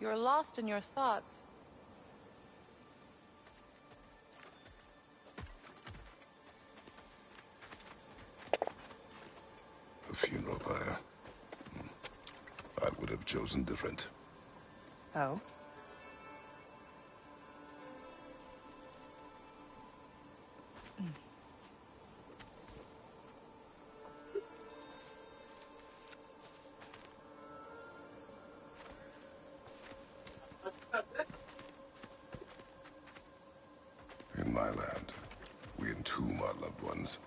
You're lost in your thoughts. A funeral pyre. I would have chosen different. Oh? In my land, we entomb our loved ones.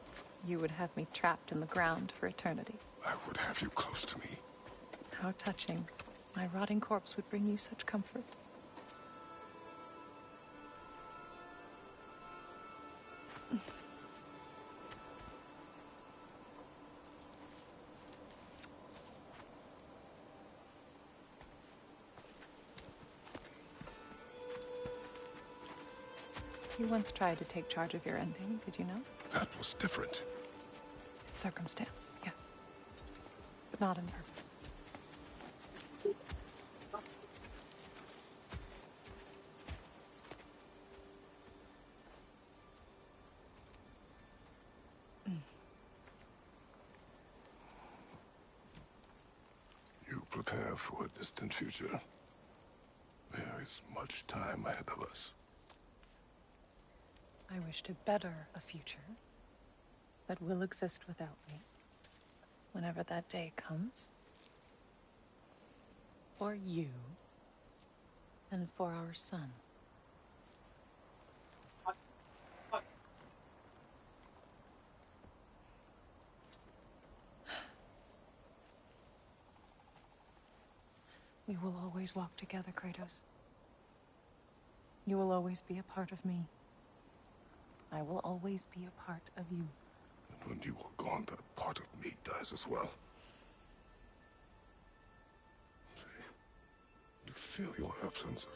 You would have me trapped in the ground for eternity. I would have you close to me. How touching. My rotting corpse would bring you such comfort. You once tried to take charge of your ending, did you know? That was different. Circumstance, yes. But not in purpose. You prepare for a distant future. There is much time ahead of us. I wish to better a future that will exist without me, whenever that day comes. For you, and for our son. We will always walk together, Kratos. You will always be a part of me. I will always be a part of you. And when you are gone, that part of me dies as well. I feel your absence.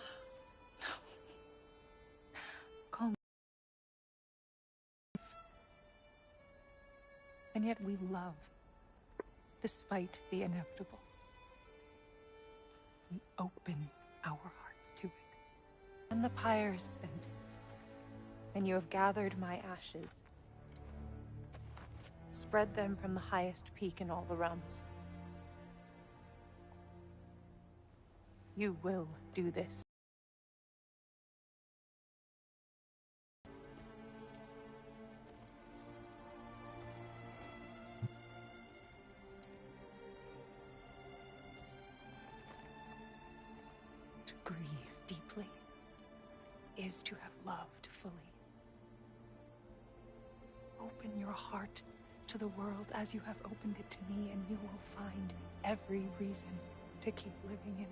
Calm. And yet we love, despite the inevitable. We open our hearts to it. And the pyre is spent, and you have gathered my ashes. Spread them from the highest peak in all the realms. You will do this. To grieve deeply is to have loved fully. Open your heart to the world as you have opened it to me, and you will find every reason to keep living in it.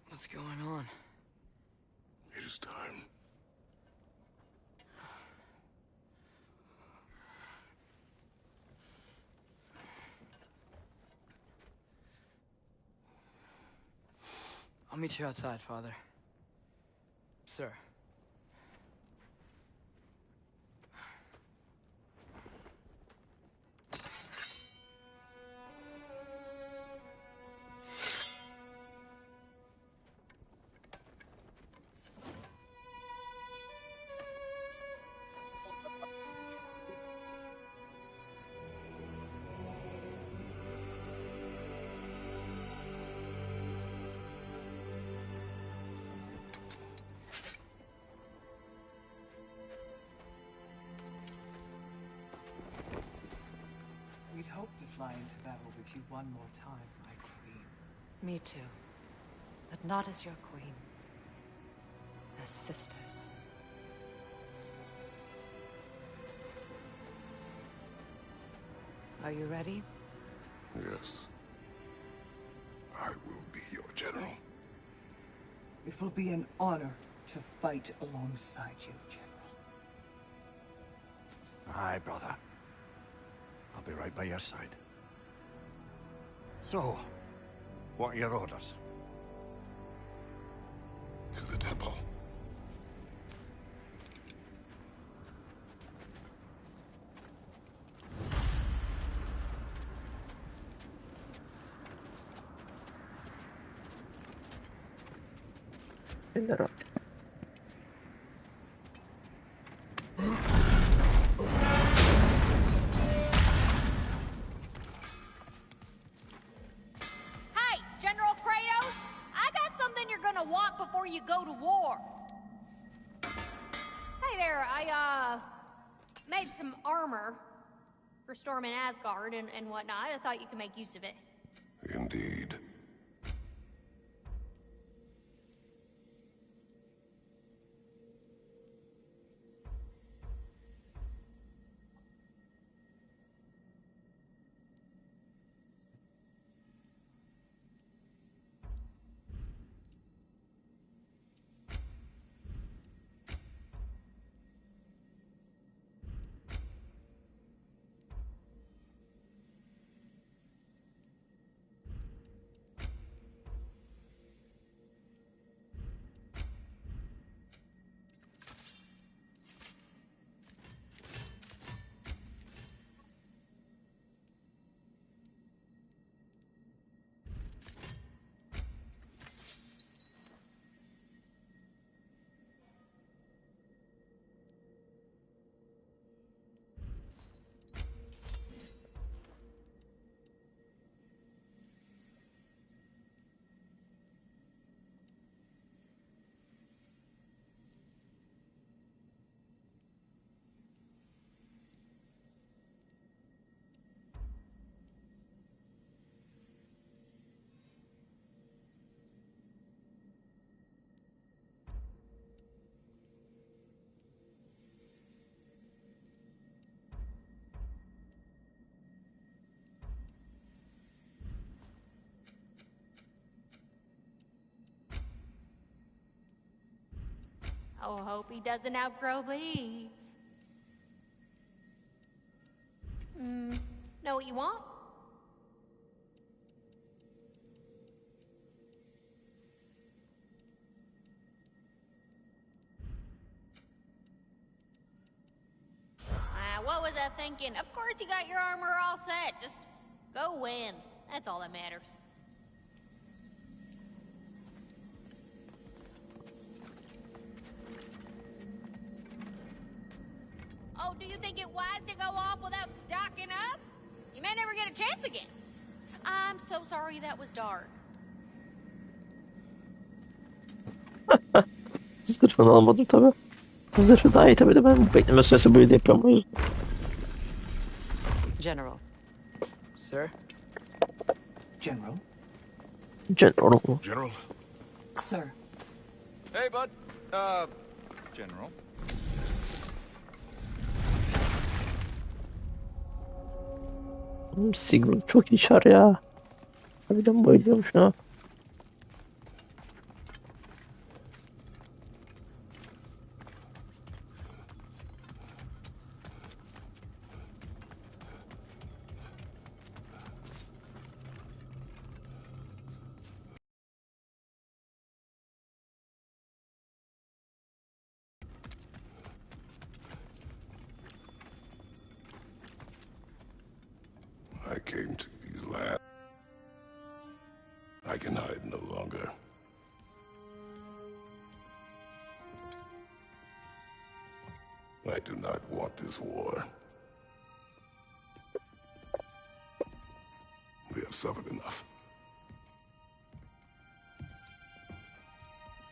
What's going on? It is time. I'll meet you outside, Father. Sir. dying to battle with you one more time, my queen. Me too. But not as your queen. As sisters. Are you ready? Yes. I will be your general. It will be an honor to fight alongside you, General. Aye, brother. I'll be right by your side. So, what are your orders? To the temple. General. Hey, General Kratos! I got something you're gonna want before you go to war. Hey there, I, made some armor for storming Asgard and whatnot. I thought you could make use of it. Indeed. Oh, hope he doesn't outgrow these. Know what you want? What was I thinking? Of course you got your armor all set. Just go win. That's all that matters. Oh, do you think it wise to go off without stocking up? You may never get a chance again. I'm so sorry that was dark. Zırhını almadım tabi. Zırhı daha iyi tabi de ben bu bekleme süresi böyle yapıyorum o yüzden. General. Sir? General? General. General? Sir. Hey, bud. General. Sigurd çok iyi çar ya. Harbiden bayılıyorum şuna. I came to these lands. I can hide no longer. I do not want this war. We have suffered enough.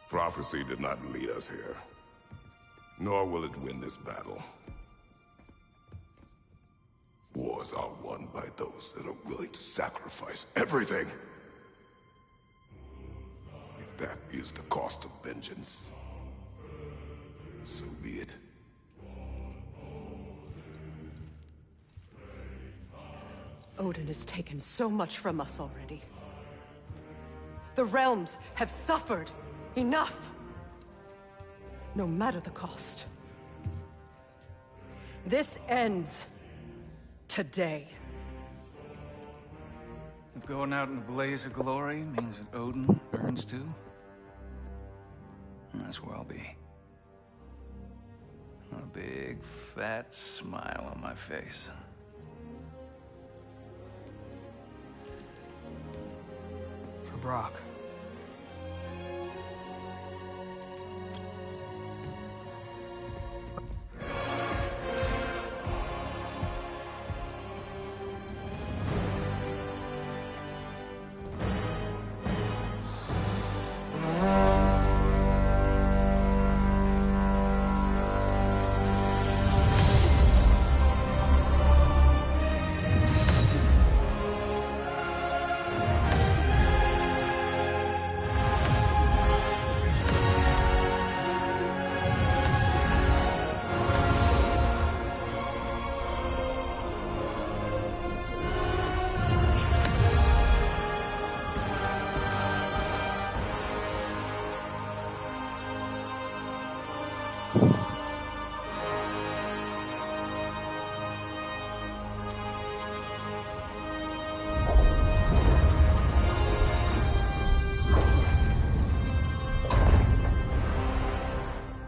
Prophecy did not lead us here, nor will it win this battle. War wars are won by those that are willing to sacrifice everything. If that is the cost of vengeance, so be it. Odin has taken so much from us already. The realms have suffered enough. No matter the cost. This ends today. If going out in a blaze of glory means that Odin earns too, that's where I'll be. A big, fat smile on my face. For Brock.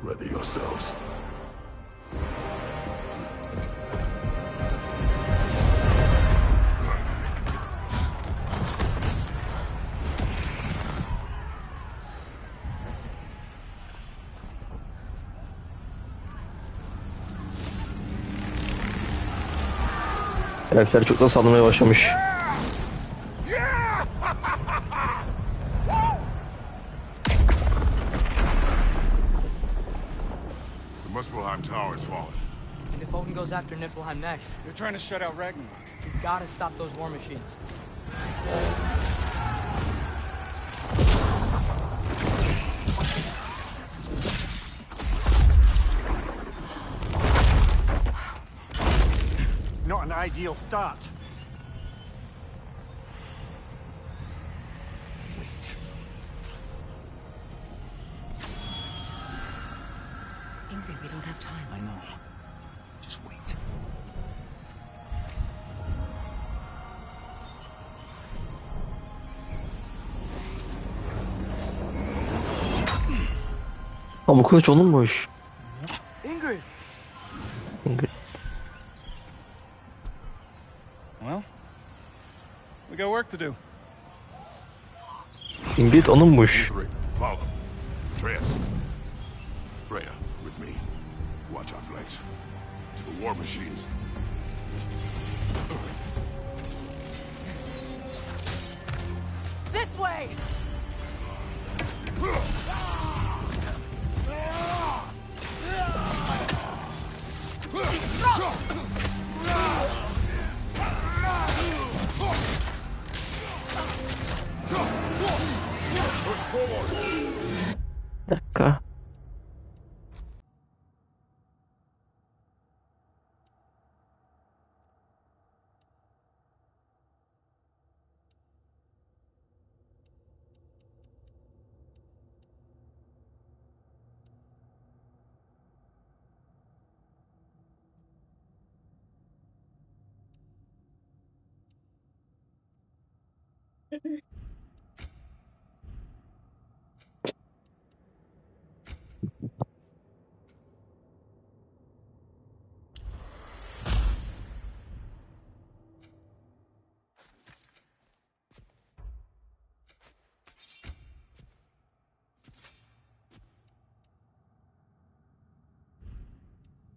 Ready yourselves. Elfler çoktan saldırmaya başlamış. The Muspelheim Tower has fallen. And if Odin goes after Niflheim next, They're trying to shut out Ragnarok. we've gotta stop those war machines. Not an ideal start. Wait. Ingrid, we don't have time. I know. Just wait. Ha bu kılıç onunmuş. Ingrid! Ingrid. Well, we got work to do. Ingrid onunmuş. Three. Follow. Atreus. Freya, with me. Watch our flanks. To the war machines. This way! Bir dakika.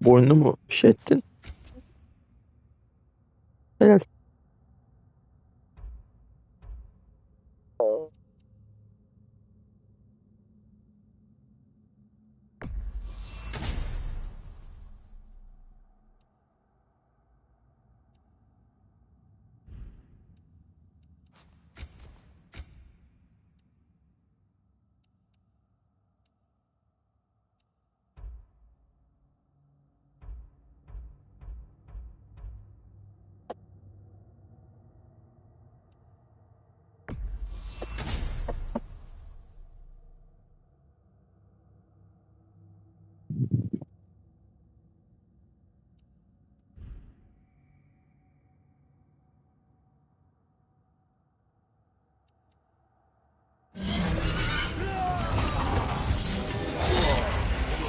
Boynunu mu şey ettin? Helal.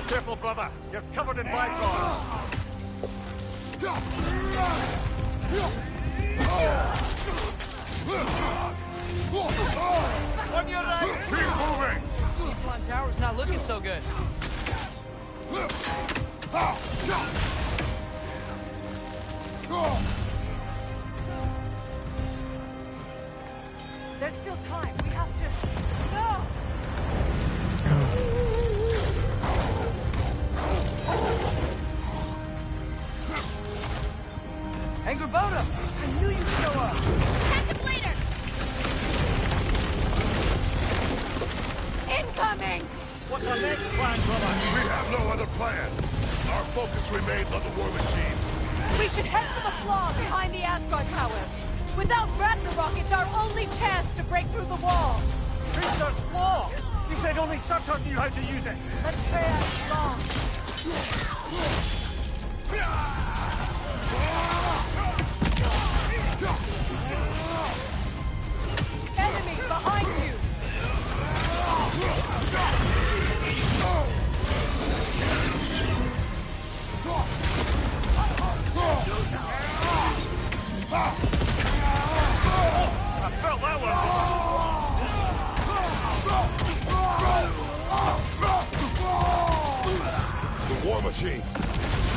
Careful, brother. You're covered in bygone. On your right! Keep moving! Eastlawn Tower's not looking so good. There's still time. We have to... No! Angrboda! I knew you'd show up! Attack him later! Incoming! What's our next plan, brother? We have no other plan. Our focus remains on the war machines. We should head for the flaw behind the Asgard Tower. Without Ragnarok, it's our only chance to break through the wall. Prisoner's flaw! You said only Surtur knew how to use it! Let's pray as long. Enemy behind you! I felt that one! The war machines.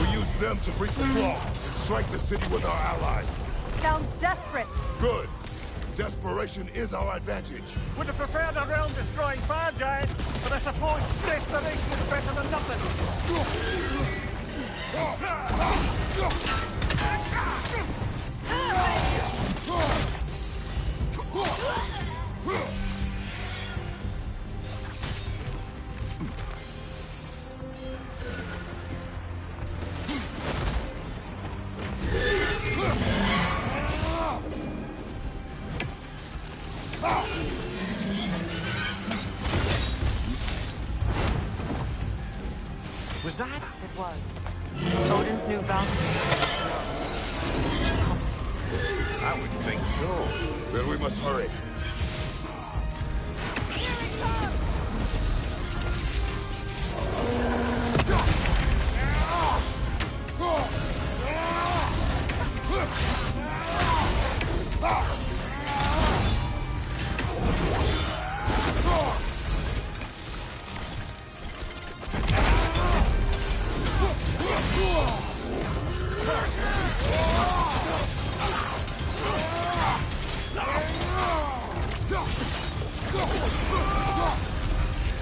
We use them to breach the flaw and strike the city with our allies. Sounds desperate. Good. Desperation is our advantage. Would have preferred a realm-destroying fire giant, but I suppose desperation is better than nothing. Was that? It was. Odin's new bounty. I would think so. Then we must hurry.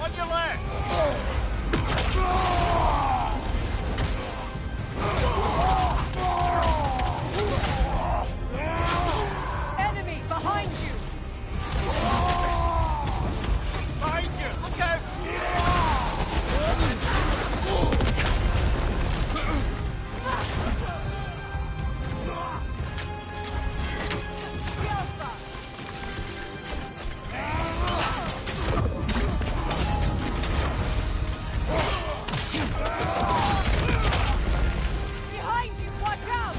On your left! Enemy behind you! Behind you! Look out! Behind you! Watch out!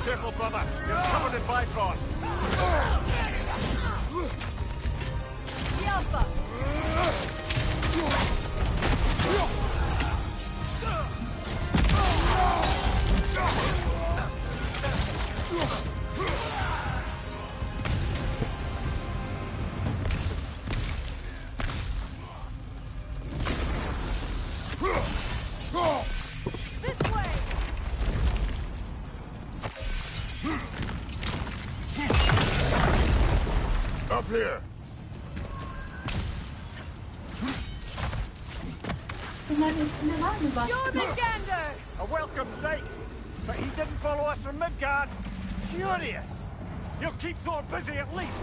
Careful, brother. You're covered in bygone. The Alpha! This way! Up here. Jormungandr! A welcome sight. But he didn't follow us from Midgard. Curious. He'll keep Thor busy at least.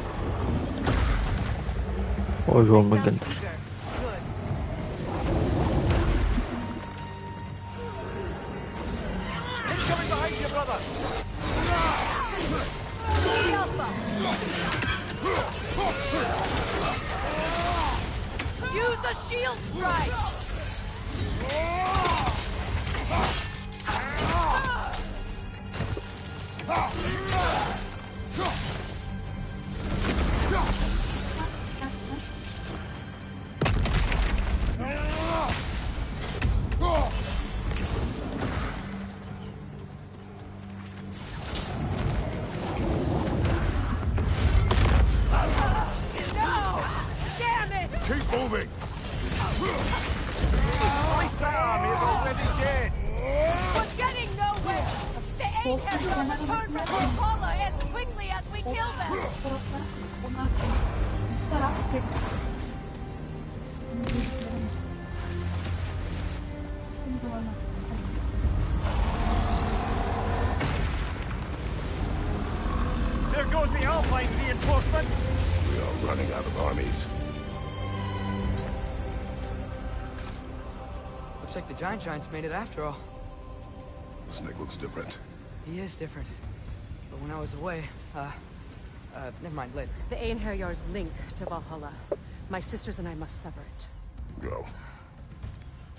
O Jormungandr. Good. Incoming behind you, brother. The Alpha! Use a shield strike! Keep moving! At least that army is already dead! We're getting nowhere! The Ahab will return from Valhalla as quickly as we kill them! There goes the Alpine reinforcements! We are running out of armies. Looks like the Giants made it after all. The snake looks different. He is different. But when I was away, never mind, later. The Einherjar's link to Valhalla. My sisters and I must sever it. Go.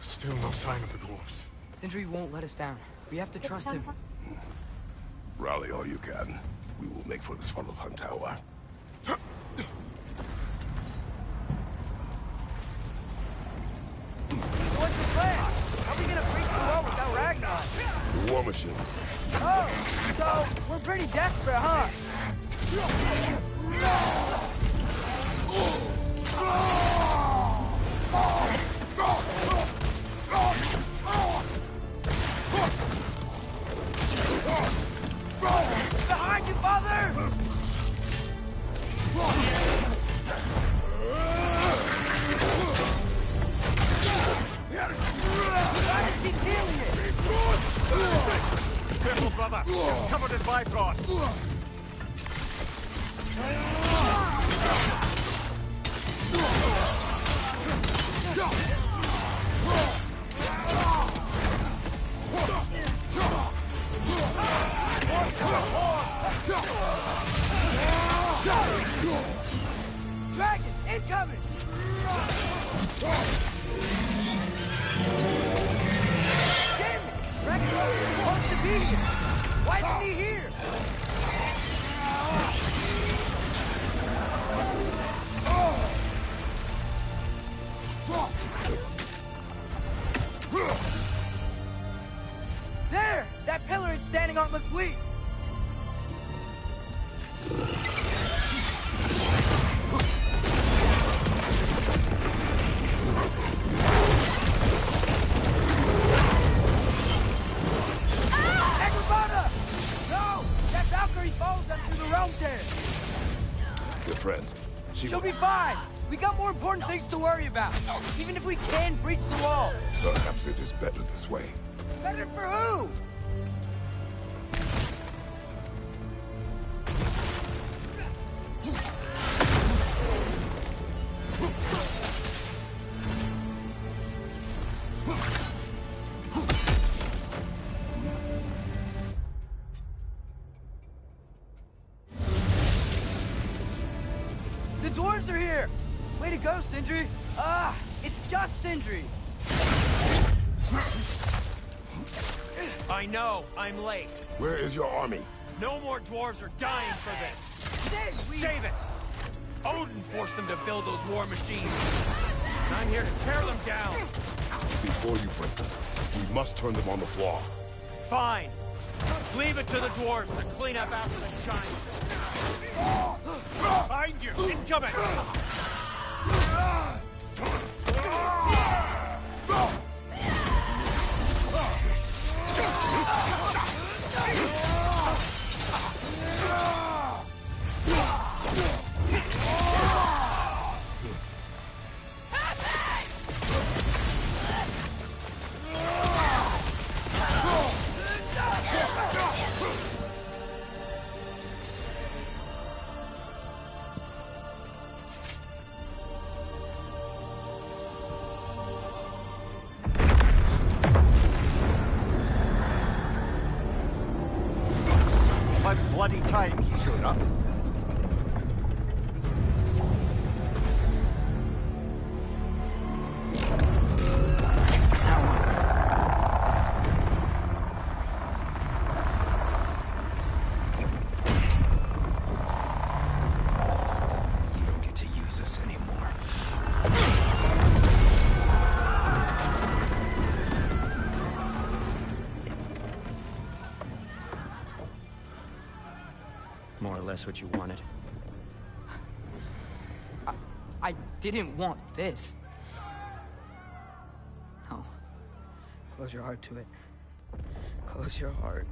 Still no sign of the dwarves. Sindri won't let us down. We have to trust him. Rally all you can. We will make for this funnel hunt tower. What's the plan? How are we gonna breach the wall without Ragnarok? The war machines. Oh, so we're pretty desperate, huh? Behind you, father! Why is he killing it? Careful, brother! You're covered in Bifrost! Dragon, incoming! Damn it! Ragnarok is supposed to be here! Why isn't he here? There! That pillar it's standing on looks weak! Good friend. She'll be fine. We got more important things to worry about. Even if we can breach the wall. Perhaps it is better this way. Better for who? The dwarves are here! Way to go, Sindri! Ah, it's just Sindri! I know, I'm late. Where is your army? No more dwarves are dying for this. Sid, Save it! Odin forced them to build those war machines. And I'm here to tear them down. Before you break them, we must turn them on the floor. Fine. Leave it to the dwarves to clean up after the giants. Behind you! Incoming! Bloody time he showed up. that's what you wanted. I didn't want this. No. Close your heart to it. Close your heart.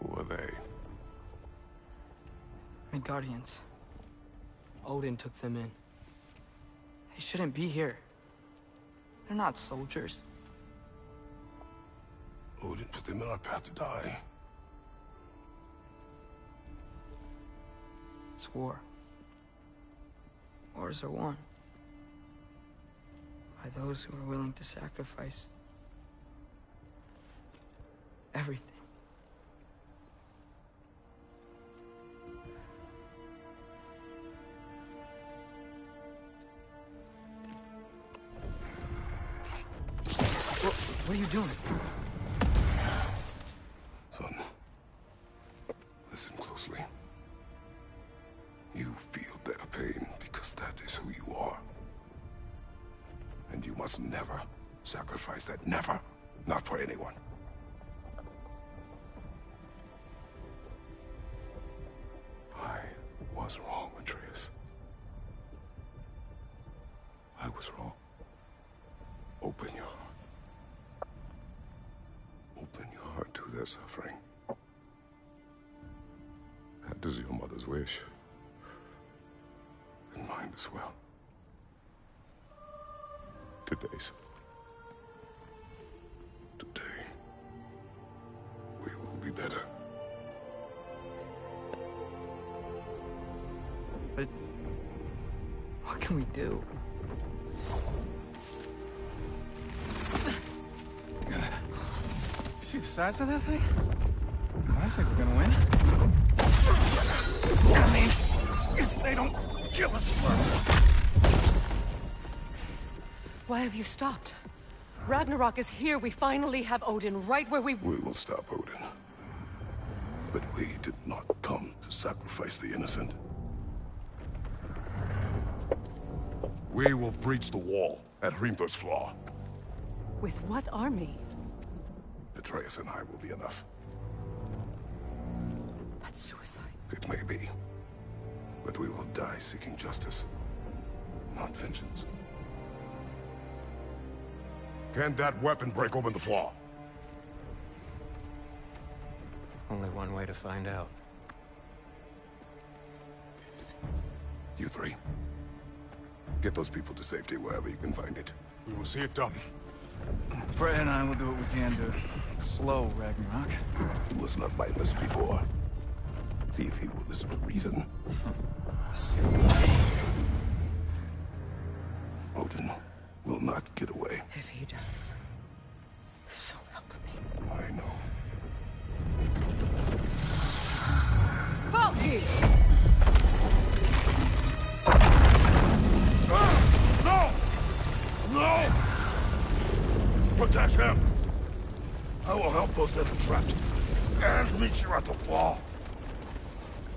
Who are they? Midgardians. Odin took them in. They shouldn't be here. They're not soldiers. Odin put them in our path to die. It's war. Wars are won by those who are willing to sacrifice everything. What are you doing? Son, listen closely. You feel their pain because that is who you are. And you must never sacrifice that. Never. Not for anyone. I was wrong, Atreus. I was wrong. Open your heart. Open your heart to their suffering. That is your mother's wish. And mine as well. Today's. Today, we will be better. But what can we do? See the size of that thing? I think we're gonna win. I mean, if they don't kill us first. Why have you stopped? Ragnarok is here. We finally have Odin right where we... We will stop Odin. But we did not come to sacrifice the innocent. We will breach the wall at Hrimthur's Flaw. With what army? Atreus and I will be enough. That's suicide. It may be. But we will die seeking justice, not vengeance. Can that weapon break open the flaw? Only one way to find out. You three. Get those people to safety wherever you can find it. We will see it done. Fred and I will do what we can to slow Ragnarok. He was not mindless before. See if he will listen to reason. Odin will not get away. If he does, so help me. I know. Valky! No! No! Protect him! I will help those that are trapped. And meet you at the fall.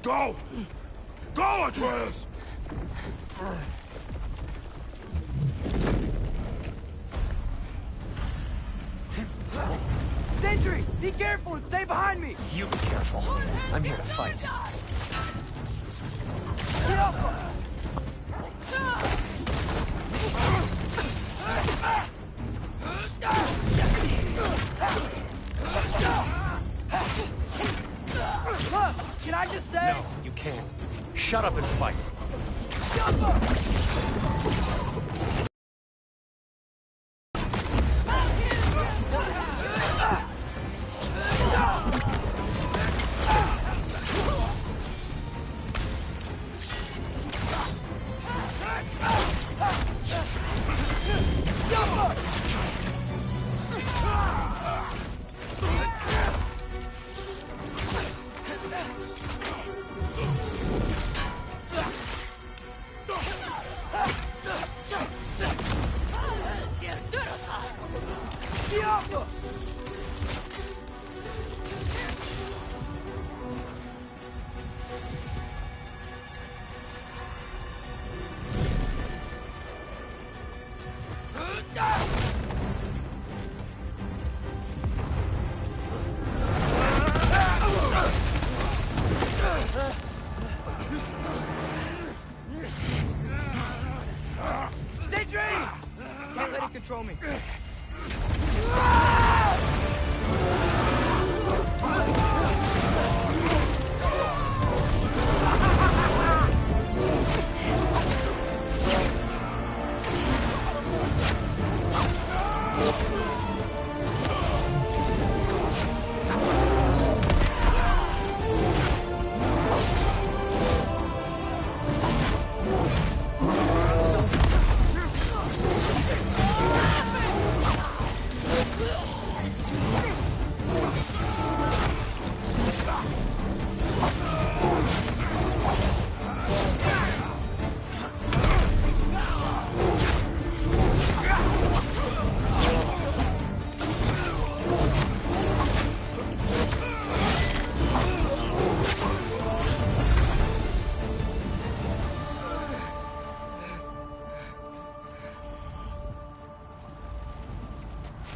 Go! Go, Atreus! Sentry! Be careful and stay behind me! You be careful. I'm here to fight. Get up! Look, can I just say? No, you can't. Shut up and fight.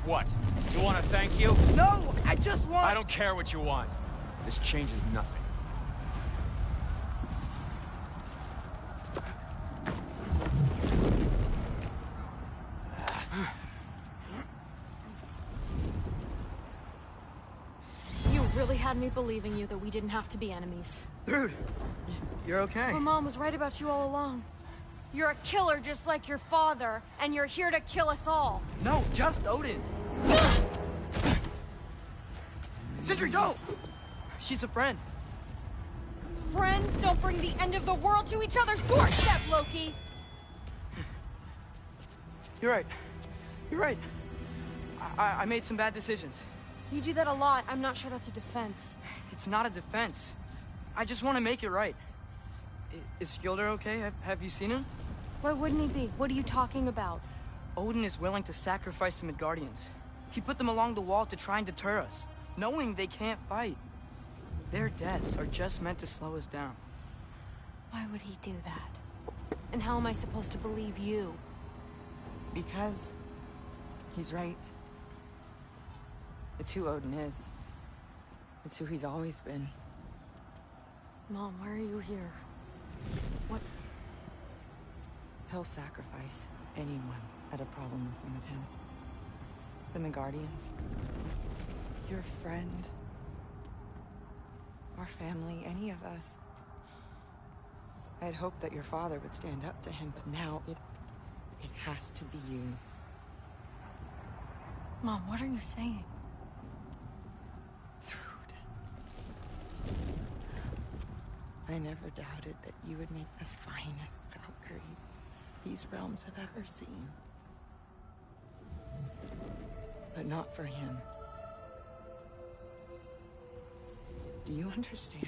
What? You want to thank you? No, I just want... I don't care what you want. This changes nothing. You really had me believing you that we didn't have to be enemies. Dude, you're okay. My mom was right about you all along. You're a killer just like your father, and you're here to kill us all. No, just Odin. Sentry, go! She's a friend. Friends don't bring the end of the world to each other's doorstep, Loki! You're right. You're right. I made some bad decisions. You do that a lot. I'm not sure that's a defense. It's not a defense. I just want to make it right. Is Skilder okay? Have you seen him? Why wouldn't he be? What are you talking about? Odin is willing to sacrifice the Midgardians. He put them along the wall to try and deter us, knowing they can't fight. Their deaths are just meant to slow us down. Why would he do that? And how am I supposed to believe you? Because he's right. It's who Odin is. It's who he's always been. Mom, why are you here? What? He'll sacrifice anyone at a problem in front of him. The Midgardians. Your friend. Our family, any of us. I had hoped that your father would stand up to him, but now it has to be you. Mom, what are you saying? I never doubted that you would make the finest Valkyrie these realms have ever seen. But not for him. Do you understand?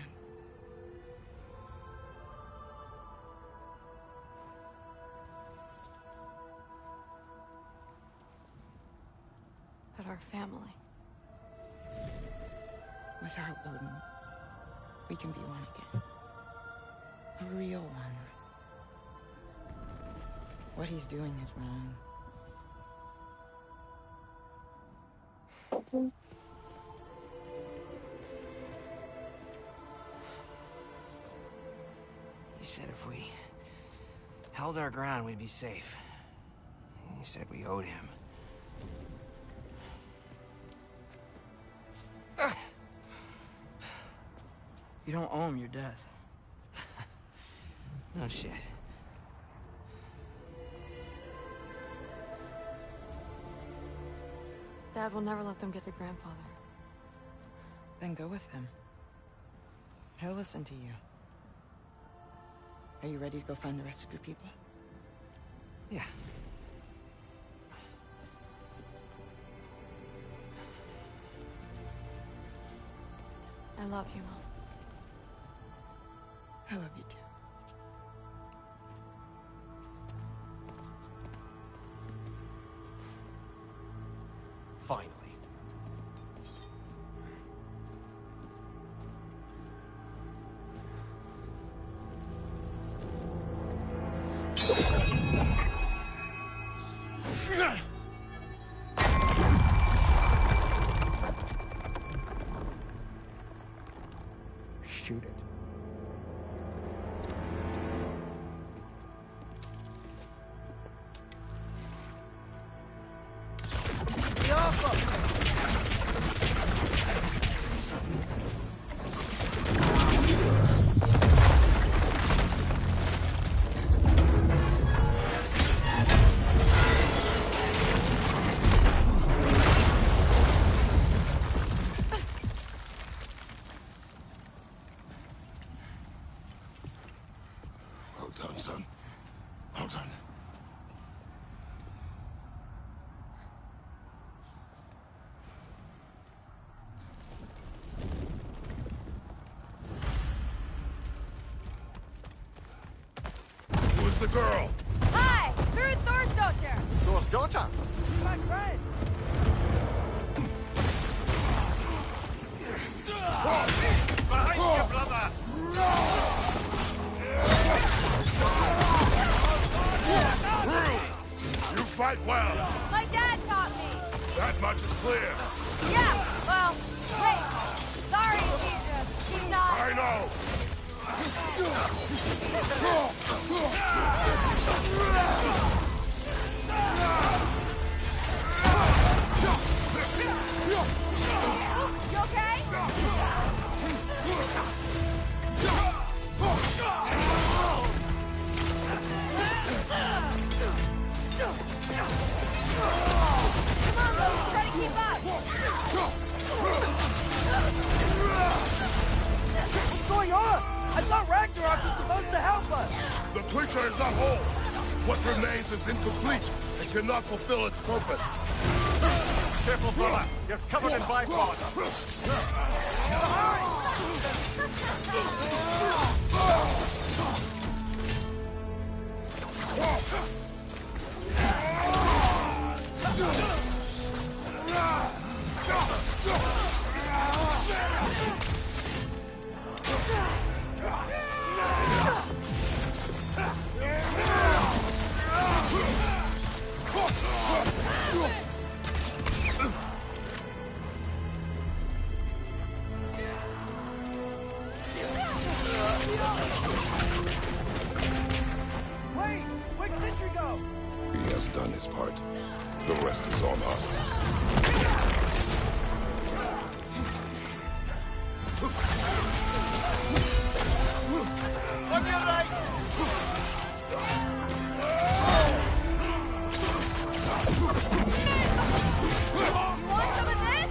That our family. Without Odin, we can be one again. A real one. What he's doing is wrong. He said if we held our ground, we'd be safe. He said we owed him. You don't owe him your death. No shit. Dad will never let them get their grandfather. Then go with him. He'll listen to you. Are you ready to go find the rest of your people? Yeah. I love you, Mom. I love you too. Finally. Shoot it. Well done, son. Well done. Who's the girl? Hi! Through Thor's daughter! Thor's daughter? My friend! Behind you, brother! You fight well. My dad taught me! That much is clear. Yeah, well, wait. Sorry, he's not... I know. You okay? Come on, Luke, try to keep up. What's going on? I thought Ragnarok was supposed to help us. The creature is not whole. What remains is incomplete and cannot fulfill its purpose. Careful, brother. You're covered in Bifrost. Wait! Where'd Sentry go? He has done his part. The rest is on us. On your right! Want some of this?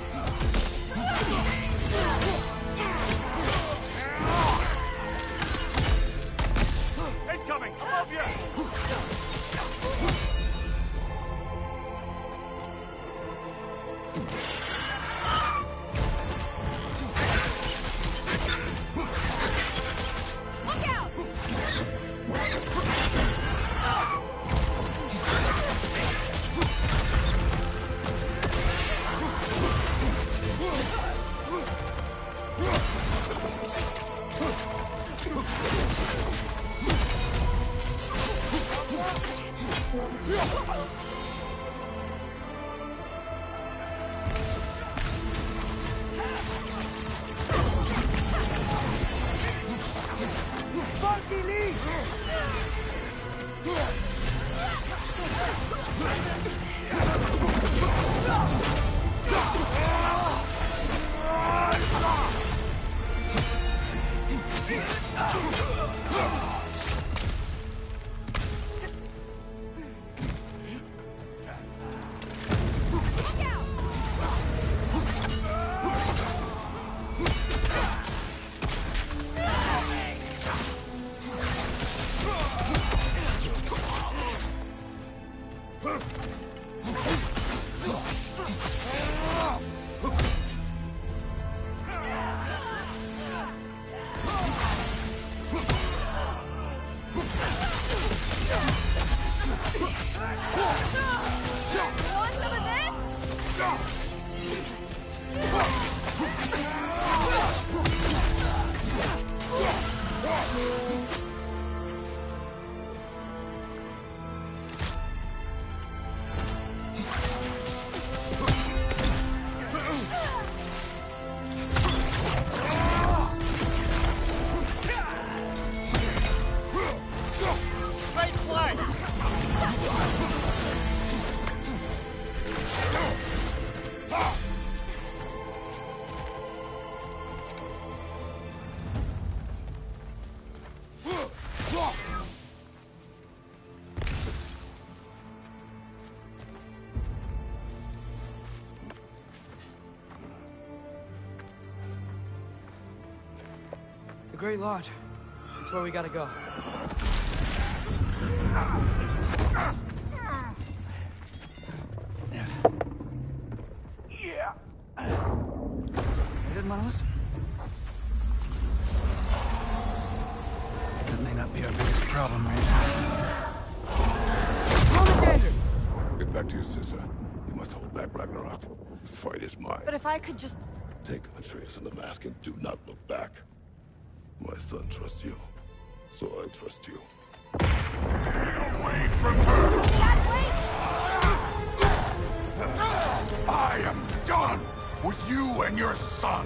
Incoming! Above you! Look out! Funky Lee! Want some of this? Straight flank! The Great Lodge. That's where we gotta go. Yeah! Hermanos? That may not be our biggest problem right now. Get back to your sister. You must hold back Ragnarok. This fight is mine. But if I could just... Take Atreus and the mask and do not look back. My son trusts you, so I trust you. Get away from her! Dad, wait! I am done with you and your son.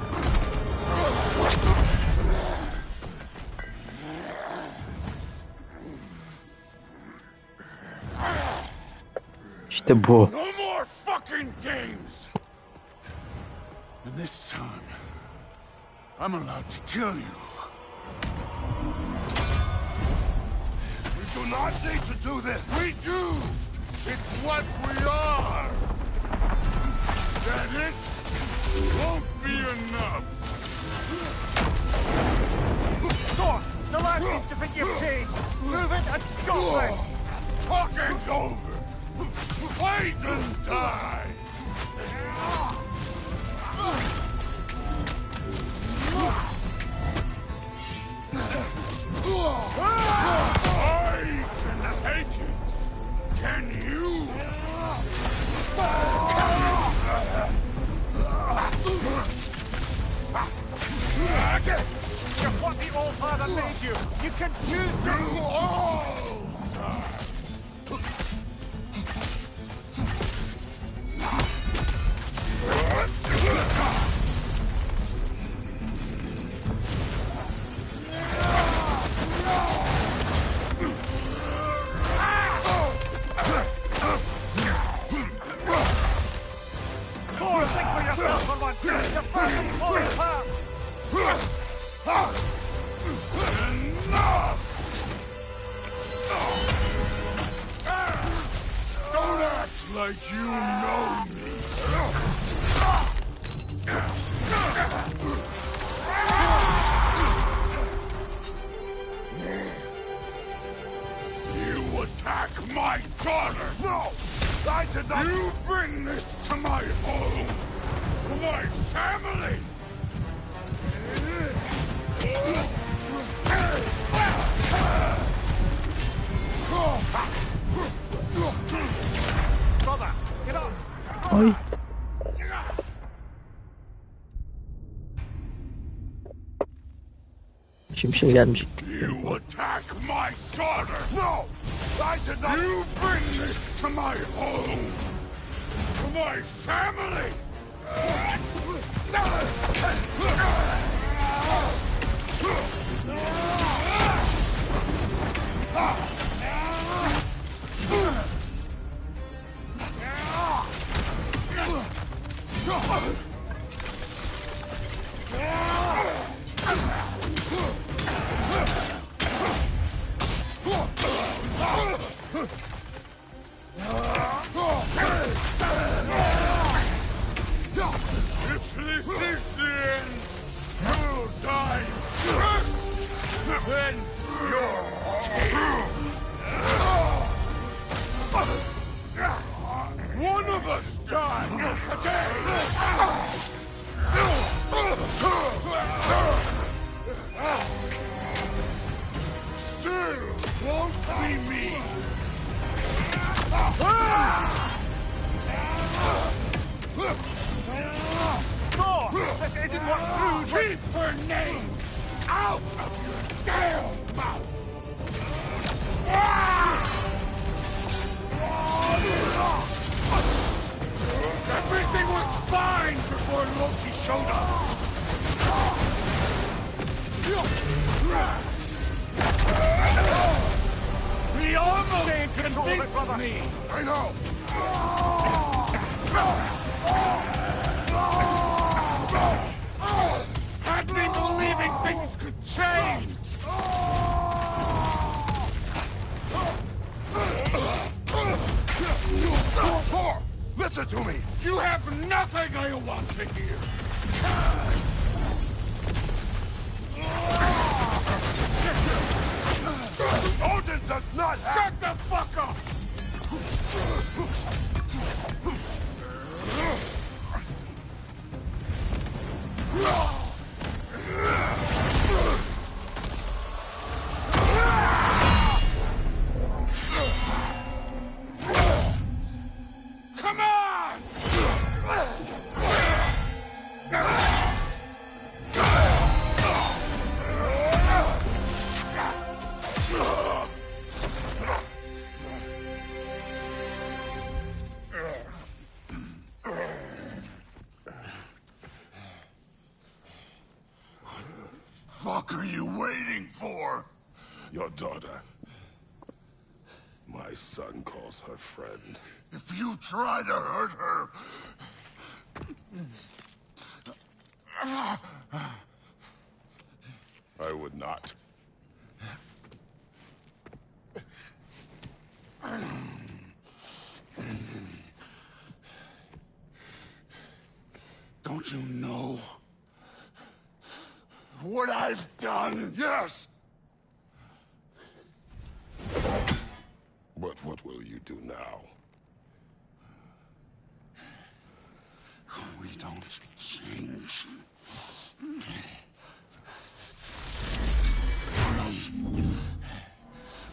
İşte bu. No more fucking games. And this time, I'm allowed to kill you. We do not need to do this. We do. It's what we are. That it won't be enough. Thor, the lad seems to think you've changed. Move it and go for it. Talking's over. Fight and die. I can take it. Can you? You're what the Old Father made you. You can choose to all die. Thor, think for yourself for once. You're firmly falling apart. Enough! Don't act like you know me. You attack my daughter! No! I did not! You bring this to my home! To my family! Brother, get up! Ay. Şimşek gelmiş. You attack my daughter! No! I did not! You bring this to my home! To my family! If this is the end, you'll die. Then you're one of us dies today. Still won't be me. Thor, this isn't what food... Keep her name out of your damn mouth! Everything was fine before Loki showed up! He almost convinced me! I know! Had me believing things could change! Thor! Listen to me! You have nothing I want to hear! Odin does not have... Shut the fuck up! Come on! fuck are you waiting for? Your daughter. My son calls her friend. If you try to hurt her... I would not. Don't you know what I've done? Yes! But what will you do now? We don't change.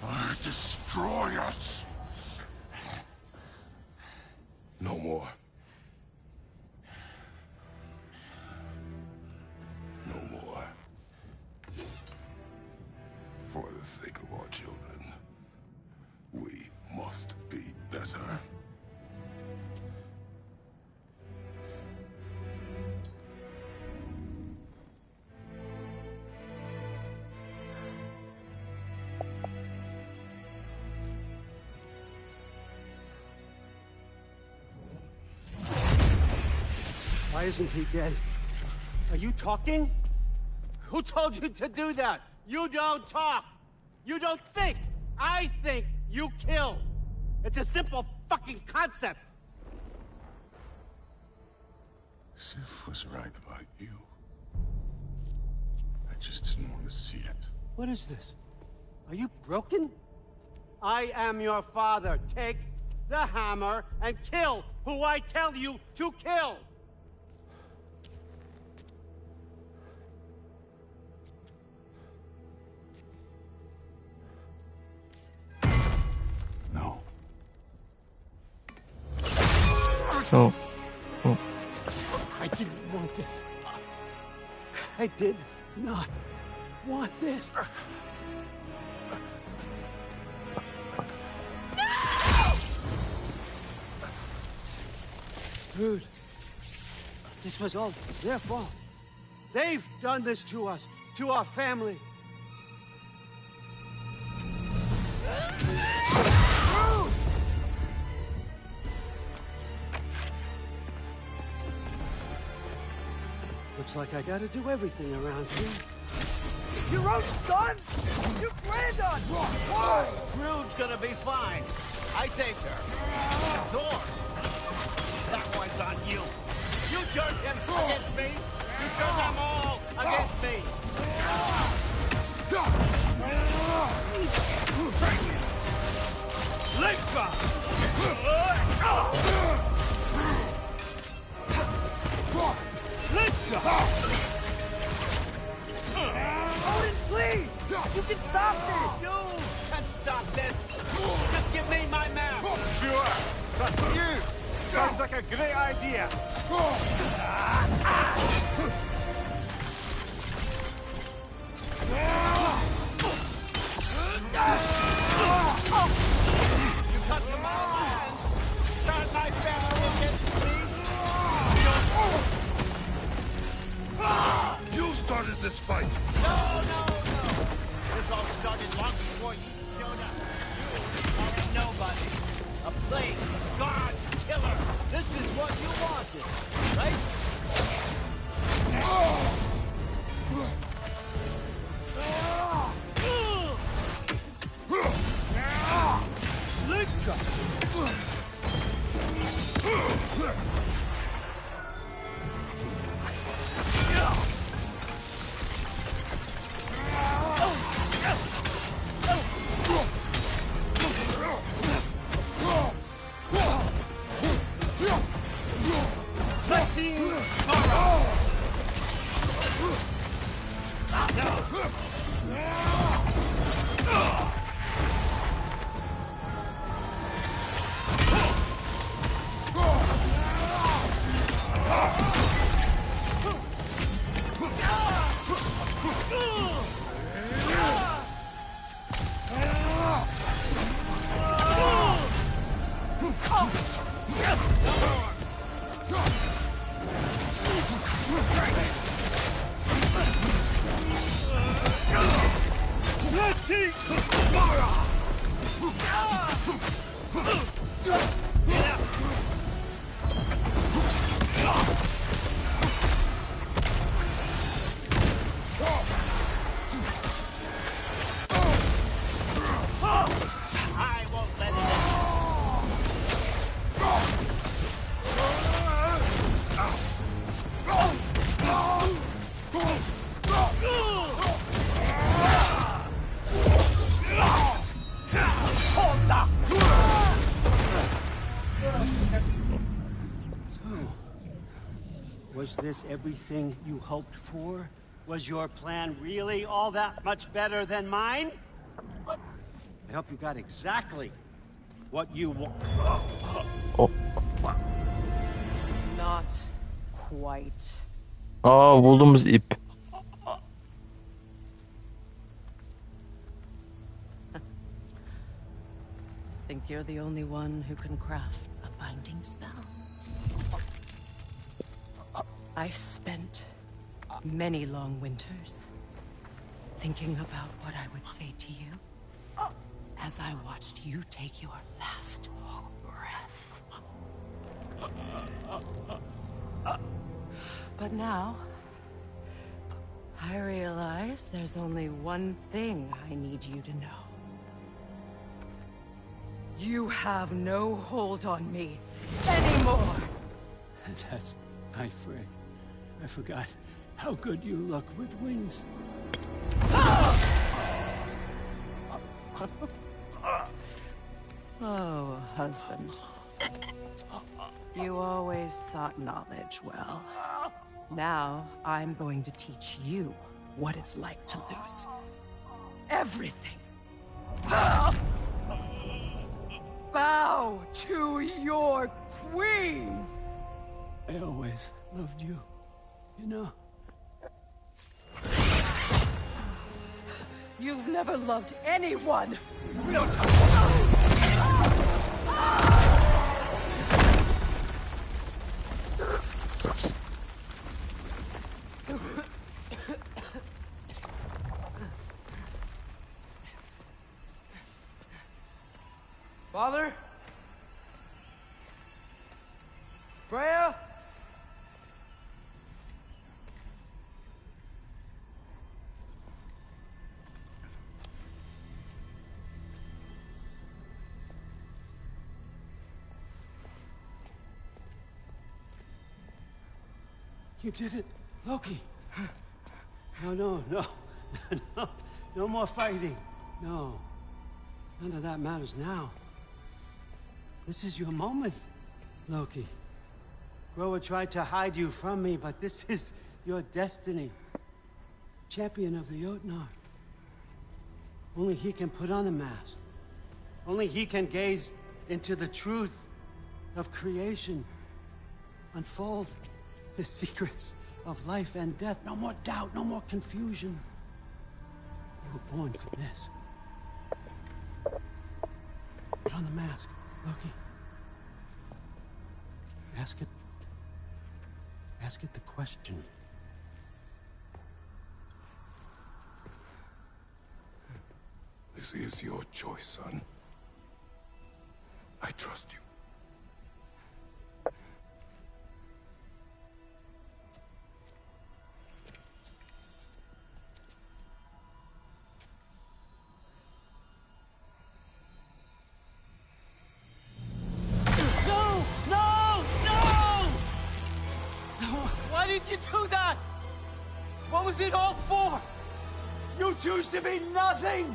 Or destroy us. No more. No more. For the sake of our children, we must be better. Why isn't he dead? Are you talking? Who told you to do that? You don't talk. You don't think. I think. You kill. It's a simple fucking concept. Sif was right about you. I just didn't want to see it. What is this? Are you broken? I am your father. Take the hammer and kill who I tell you to kill. No. Oh. I didn't want this. I did not want this. Dude, this was all their fault. They've done this to us, to our family. Looks like I gotta do everything around here. Your own son? You planned on me! Why? Rude's gonna be fine. I saved her. Thor, that one's on you. You turned him against me. You turned them all against me. Let's go! Let's go! Odin, please! You can stop this! You can stop this! Just give me my map! Sure! That's you! Sounds like a great idea! You cut them all hands! Turn my family against me! You started this fight! No! This all started long before you showed up. You are a nobody. A plague, God's killer. This is what you wanted, right? Was this everything you hoped for? Was your plan really all that much better than mine? I hope you got exactly what you want. Oh. Not quite. Bulduğumuz ip. Think you're the only one who can craft a binding spell? I've spent many long winters thinking about what I would say to you as I watched you take your last breath. But now, I realize there's only one thing I need you to know. You have no hold on me anymore! That's my frig. I forgot how good you look with wings. Oh, husband. You always sought knowledge well. Now, I'm going to teach you what it's like to lose everything. Bow to your queen! I always loved you, you know. You've never loved anyone! Real time! Father? Freya? You did it, Loki. No, no more fighting. No, none of that matters now. This is your moment, Loki. Groa tried to hide you from me, but this is your destiny. Champion of the Jotnar. Only he can put on the mask. Only he can gaze into the truth of creation. Unfold the secrets of life and death. No more doubt, no more confusion. You were born for this. Put on the mask, Loki. Ask it the question. This is your choice, son. I trust you. Why did you do that? What was it all for? You choose to be nothing!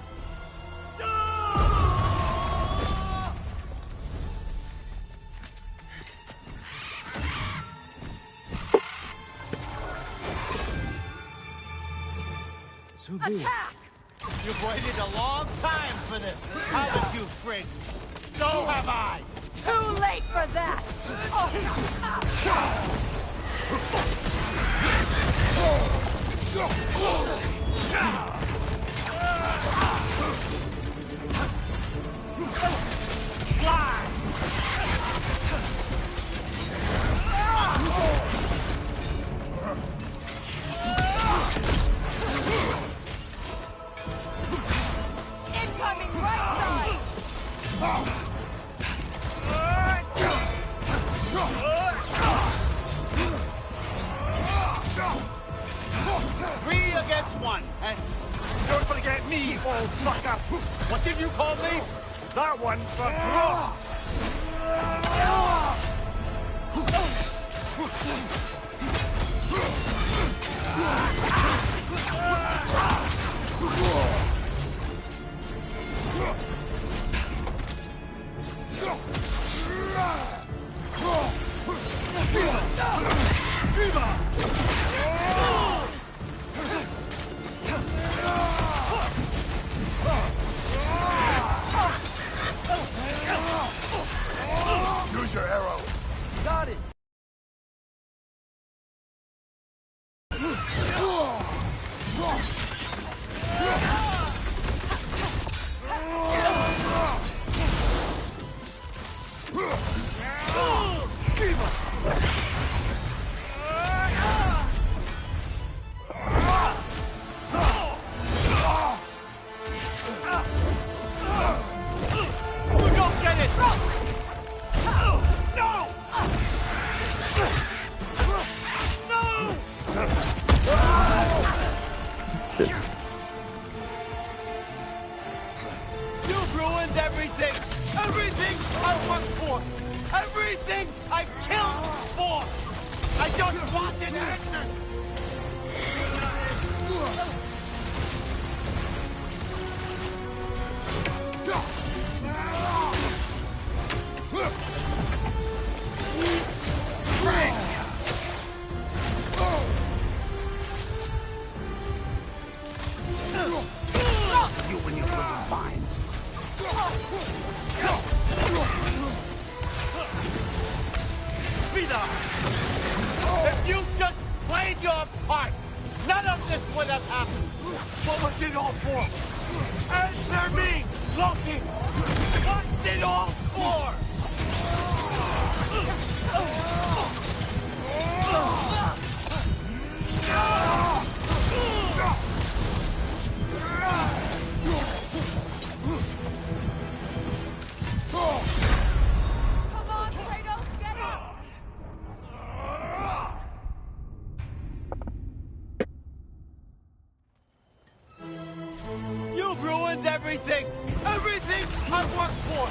So be it. Attack! You've waited a long time for this, haven't you, Fritz? So have I! Too late for that! And you're gonna get me, old fucker! What did you call me? That one's for Brooke! Use your arrow. Got it. You've ruined everything! Everything I worked for! Everything I killed for! I just wanted answers! You and your little vines. Vida! If you just played your part, none of this would have happened! What was it all for? Answer me, Loki! What's it all for? Come on, Kratos, get up! You've ruined everything! Everything I've worked for!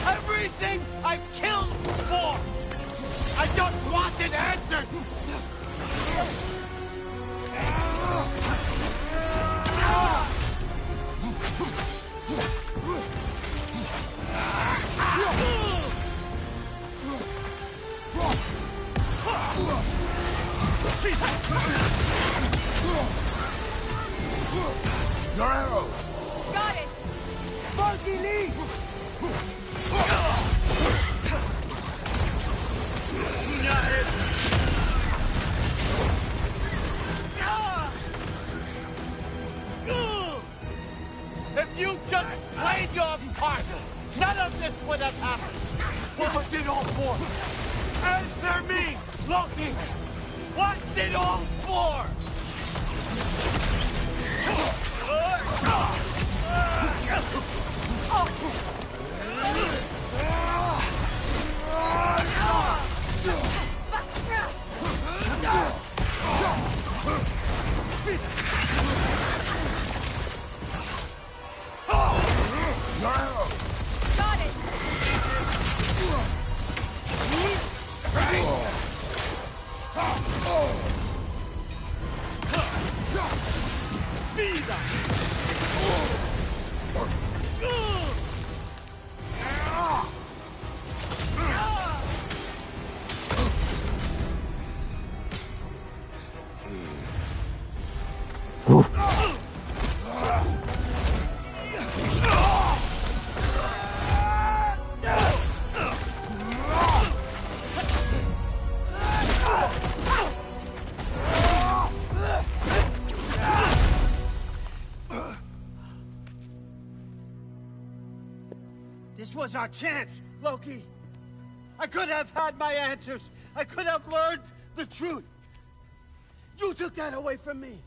Everything I've killed for! I just wanted answers! Your arrow. Got it! Monkey Lee! If you just played your part, none of this would have happened. What was it all for? Answer me, Loki! What's it all for? Your arrow. Got it! This was our chance, Loki. I could have had my answers. I could have learned the truth. You took that away from me.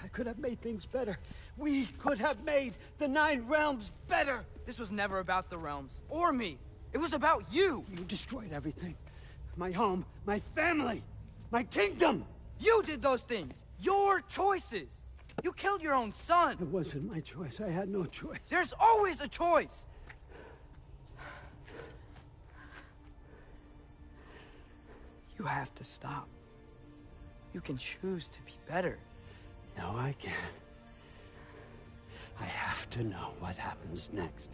I could have made things better. We could have made the 9 realms better. This was never about the realms, or me. It was about you. You destroyed everything. My home, my family, my kingdom. You did those things. Your choices. You killed your own son! It wasn't my choice. I had no choice. There's always a choice! You have to stop. You can choose to be better. No, I can't. I have to know what happens next.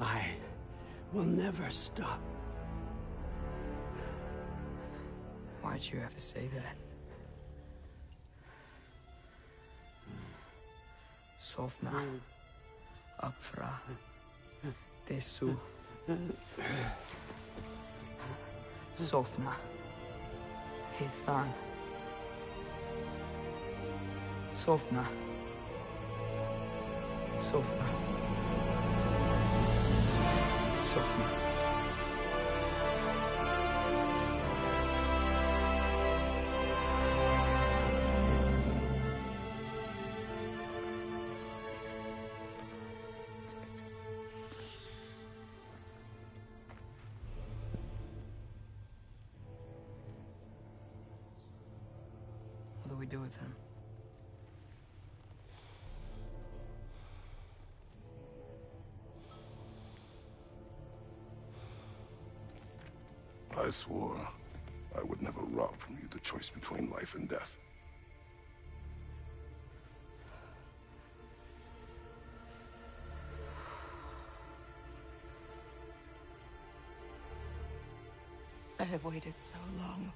I will never stop. Why'd you have to say that? Sofna. Apfra. Desu. Sofna. Hithan. Sofna. Sofna. Sofna. What do we do with him? I swore I would never rob from you the choice between life and death. I have waited so long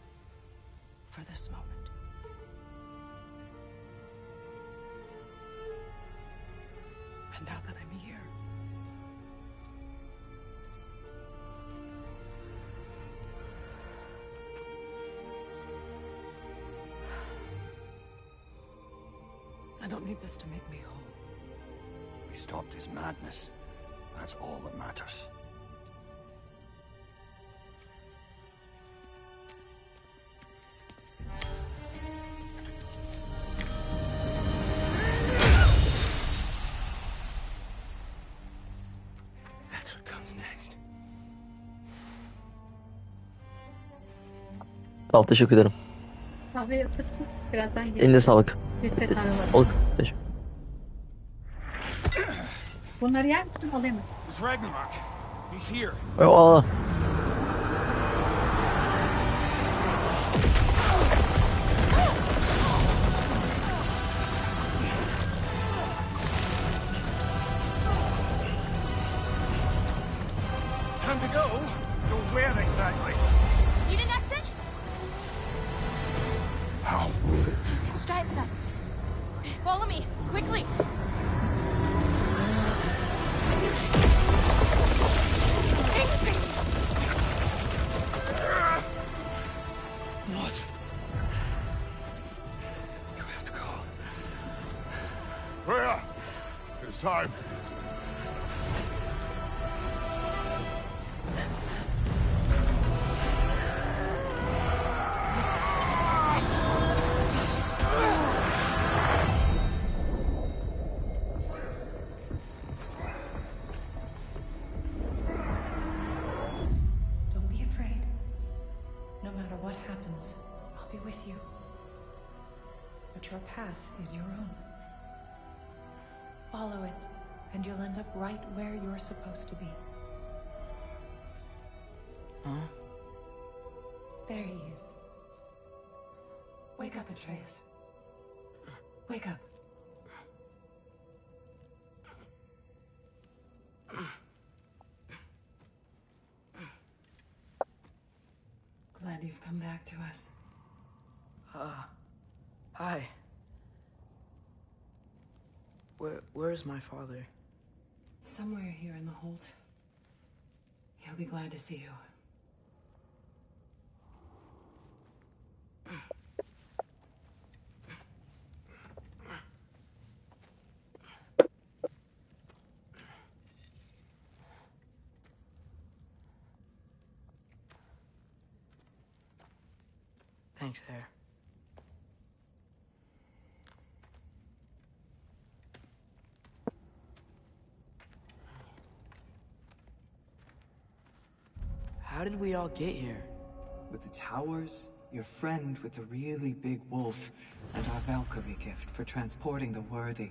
for this moment. And now that I'm here, I don't need this to make me whole. We stopped his madness. That's all that matters. That's what comes next. Sağ ol, teşekkür ederim. Kahve ısıttım. Birazdan Eline gelirim. sağlık. Filtre kahve var. Olur. Teşekkür. Bunları yer misin? Alayım mı? It's Ragnarok. He's here. Aa. Time to go. Go where exactly? Need an exit? How? It's giant stuff. Okay, follow me, quickly. What? You have to go. Freya! It's time. Don't be afraid. No matter what happens, I'll be with you. But your path is your own. Follow it, and you'll end up right where you're supposed to be. Huh? There he is. Wake up, Atreus. Wake up. Glad you've come back to us. Hi. Where's my father? Somewhere here in the Holt. He'll be glad to see you. Thanks, Hare. How did we all get here? With the towers, Your friend with the really big wolf, and our Valkyrie gift for transporting the worthy.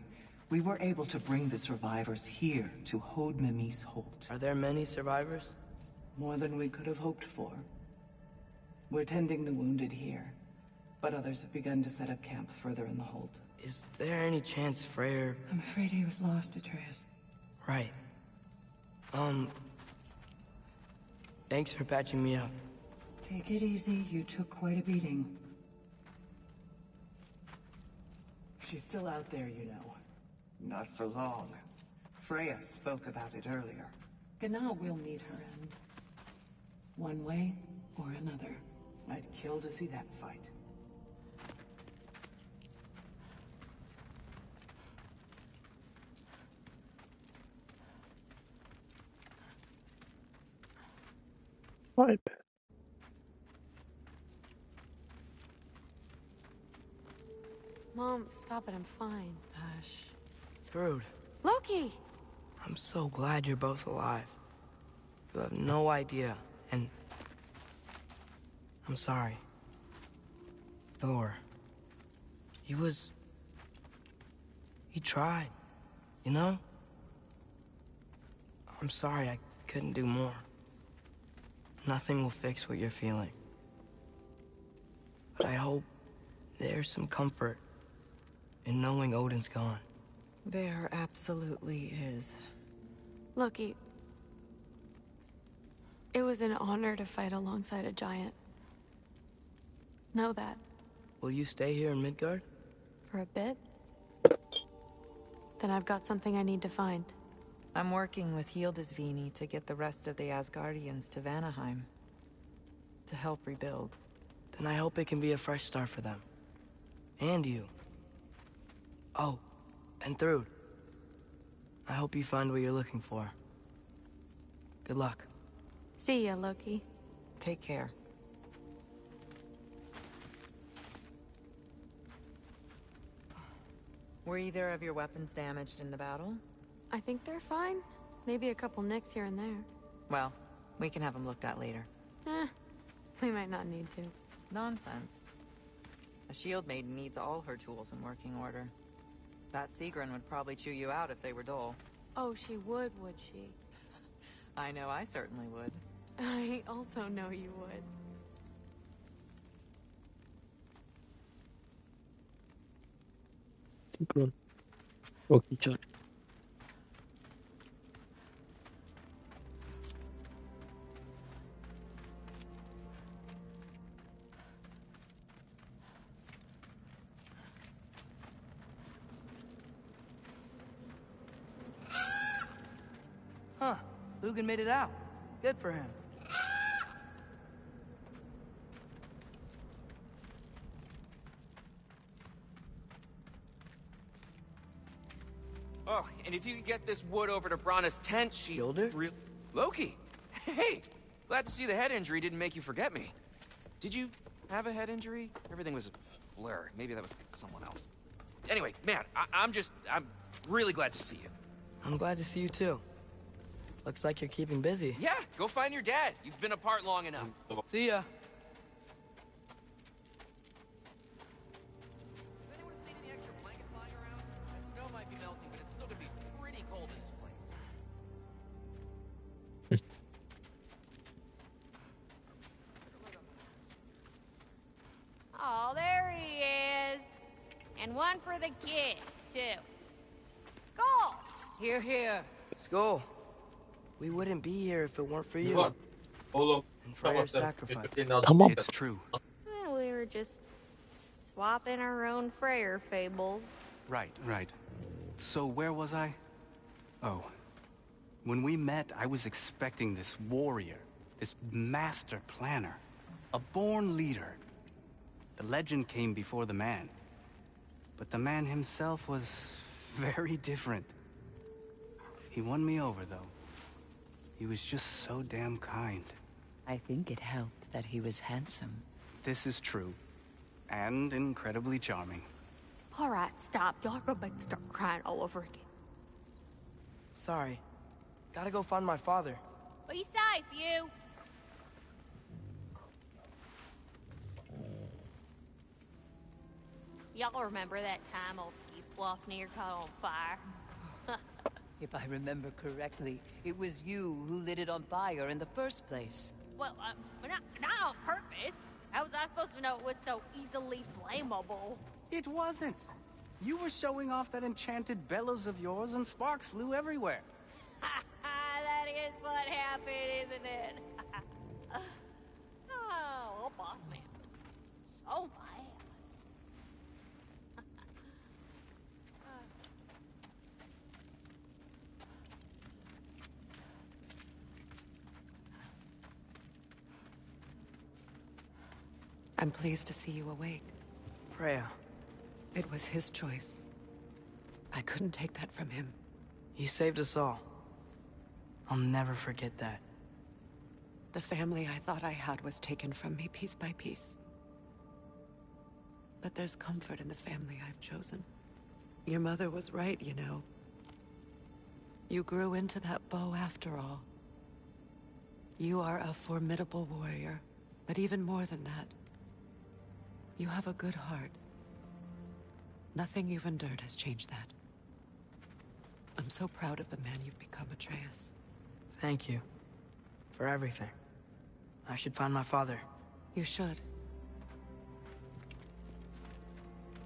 We were able to bring the survivors here to Hod Mimi's Holt. Are there many survivors? More than we could have hoped for. We're tending the wounded here, but others have begun to set up camp further in the Holt. Is there any chance Freyr... I'm afraid he was lost, Atreus. Right. Thanks for patching me up. Take it easy, you took quite a beating. She's still out there, you know. Not for long. Freya spoke about it earlier. Gná will meet her end. One way or another. I'd kill to see that fight. Vay be. Mom, stop it. I'm fine. Hush. Thrud, Loki! I'm so glad you're both alive. You have no idea, and... I'm sorry. Thor. He tried, you know? I'm sorry I couldn't do more. Nothing will fix what you're feeling. But I hope there's some comfort in knowing Odin's gone. There absolutely is. Loki, it was an honor to fight alongside a giant. Know that. Will you stay here in Midgard? For a bit. Then I've got something I need to find. I'm working with Hildisvíni to get the rest of the Asgardians to Vanaheim. To help rebuild. Then I hope it can be a fresh start for them. And you. Oh, and Thrud. I hope you find what you're looking for. Good luck. See ya, Loki. Take care. Were either of your weapons damaged in the battle? I think they're fine. Maybe a couple nicks here and there. Well, we can have them looked at later. We might not need to. Nonsense. A shield maiden needs all her tools in working order. That Sigrun would probably chew you out if they were dull. Oh, she would she? I know I certainly would. I also know you would. Sigrun. Çok iyi çar. Huh. Lugan made it out. Good for him. Oh, and if you could get this wood over to Brana's tent, she... Gilder? Loki! Hey! Glad to see the head injury didn't make you forget me. Did you have a head injury? Everything was a blur. Maybe that was someone else. Anyway, man, I'm really glad to see you. I'm glad to see you too. Looks like you're keeping busy. Yeah, go find your dad. You've been apart long enough. See ya. Oh, there he is. And one for the kid, too. Skull! Here, here. Skull. We wouldn't be here if it weren't for you. And for your sacrifice. Tamam. It's true. Well, we were just swapping our own Freyr fables. Right. So where was I? Oh. When we met, I was expecting this warrior, this master planner, a born leader. The legend came before the man. But the man himself was very different. He won me over, though. He was just so damn kind. I think it helped that he was handsome. This is true. And incredibly charming. All right, stop. Y'all are gonna make me start crying all over again. Sorry. Gotta go find my father. Be safe, you. Y'all remember that time old Skeet Bluff near caught on fire? If I remember correctly, it was you who lit it on fire in the first place. Well, not on purpose. How was I supposed to know it was so easily flammable? It wasn't. You were showing off that enchanted bellows of yours and sparks flew everywhere. That is what happened, isn't it? Oh, old boss man was so mad. I'm pleased to see you awake. Freya. It was his choice. I couldn't take that from him. He saved us all. I'll never forget that. The family I thought I had was taken from me piece by piece. But there's comfort in the family I've chosen. Your mother was right, you know. You grew into that bow after all. You are a formidable warrior, but even more than that, you have a good heart. Nothing you've endured has changed that. I'm so proud of the man you've become, Atreus. Thank you. For everything. I should find my father. You should.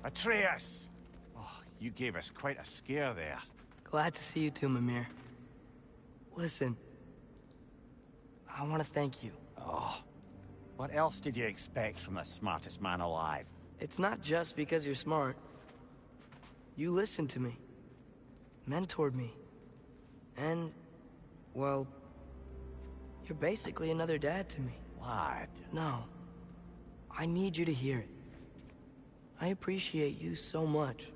Atreus! Oh, you gave us quite a scare there. Glad to see you too, Mimir. Listen. I want to thank you. Oh. What else did you expect from the smartest man alive? It's not just because you're smart. You listened to me. Mentored me. And, well, you're basically another dad to me. What? No. I need you to hear it. I appreciate you so much.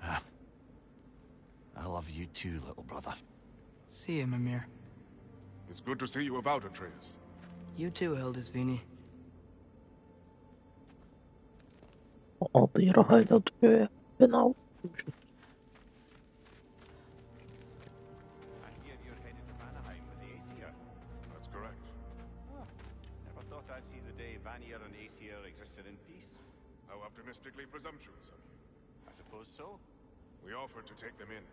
I love you too, little brother. See you, Mimir. It's good to see you about, Atreus. You too, Hildisvini. Adıyla haydat köye. Fena olmuşuz. That's correct. Never thought I'd see the day Vanir and Aesir existed in peace. How optimistically presumptuous of you. I suppose so. We offered to take them in,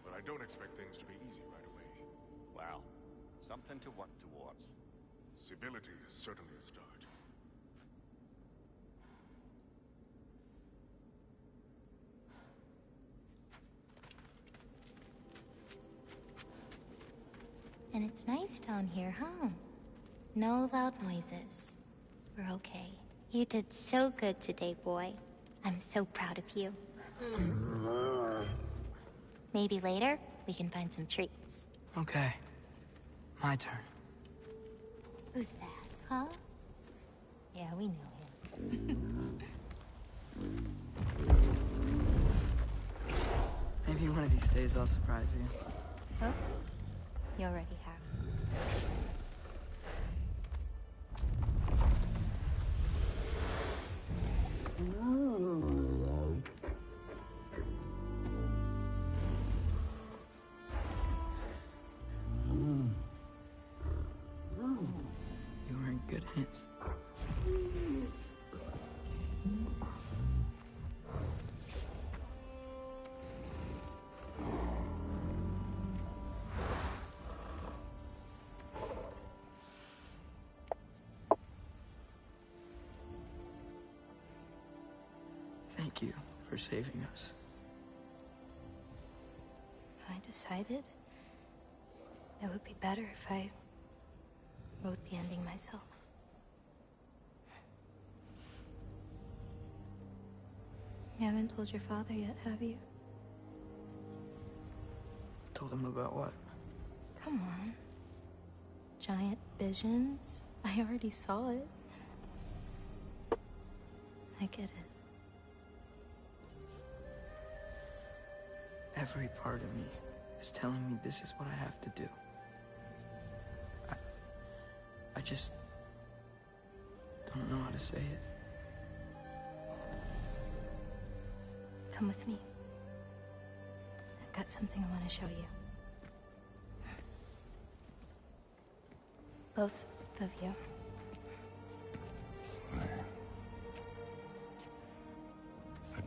but I don't expect things to be easy right away. Well, something to work towards. Civility is certainly a start. And it's nice down here, huh? No loud noises. We're okay. You did so good today, boy. I'm so proud of you. Maybe later, we can find some treats. Okay. My turn. Who's that, huh? Yeah, we know him. Maybe one of these days I'll surprise you. Oh? You already have. You were in good hands. Thank you for saving us. I decided it would be better if I wrote the ending myself. You haven't told your father yet, have you? Told him about what? Come on. Giant visions? I already saw it. I get it. Every part of me is telling me this is what I have to do. I just don't know how to say it. Come with me. I've got something I want to show you. Both of you. I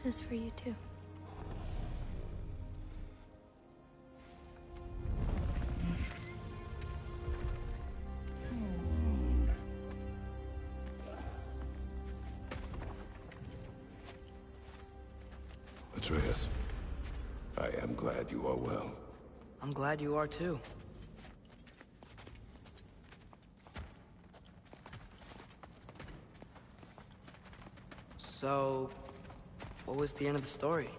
This is for you too. Atreus, I am glad you are well. I'm glad you are too. So, what was the end of the story?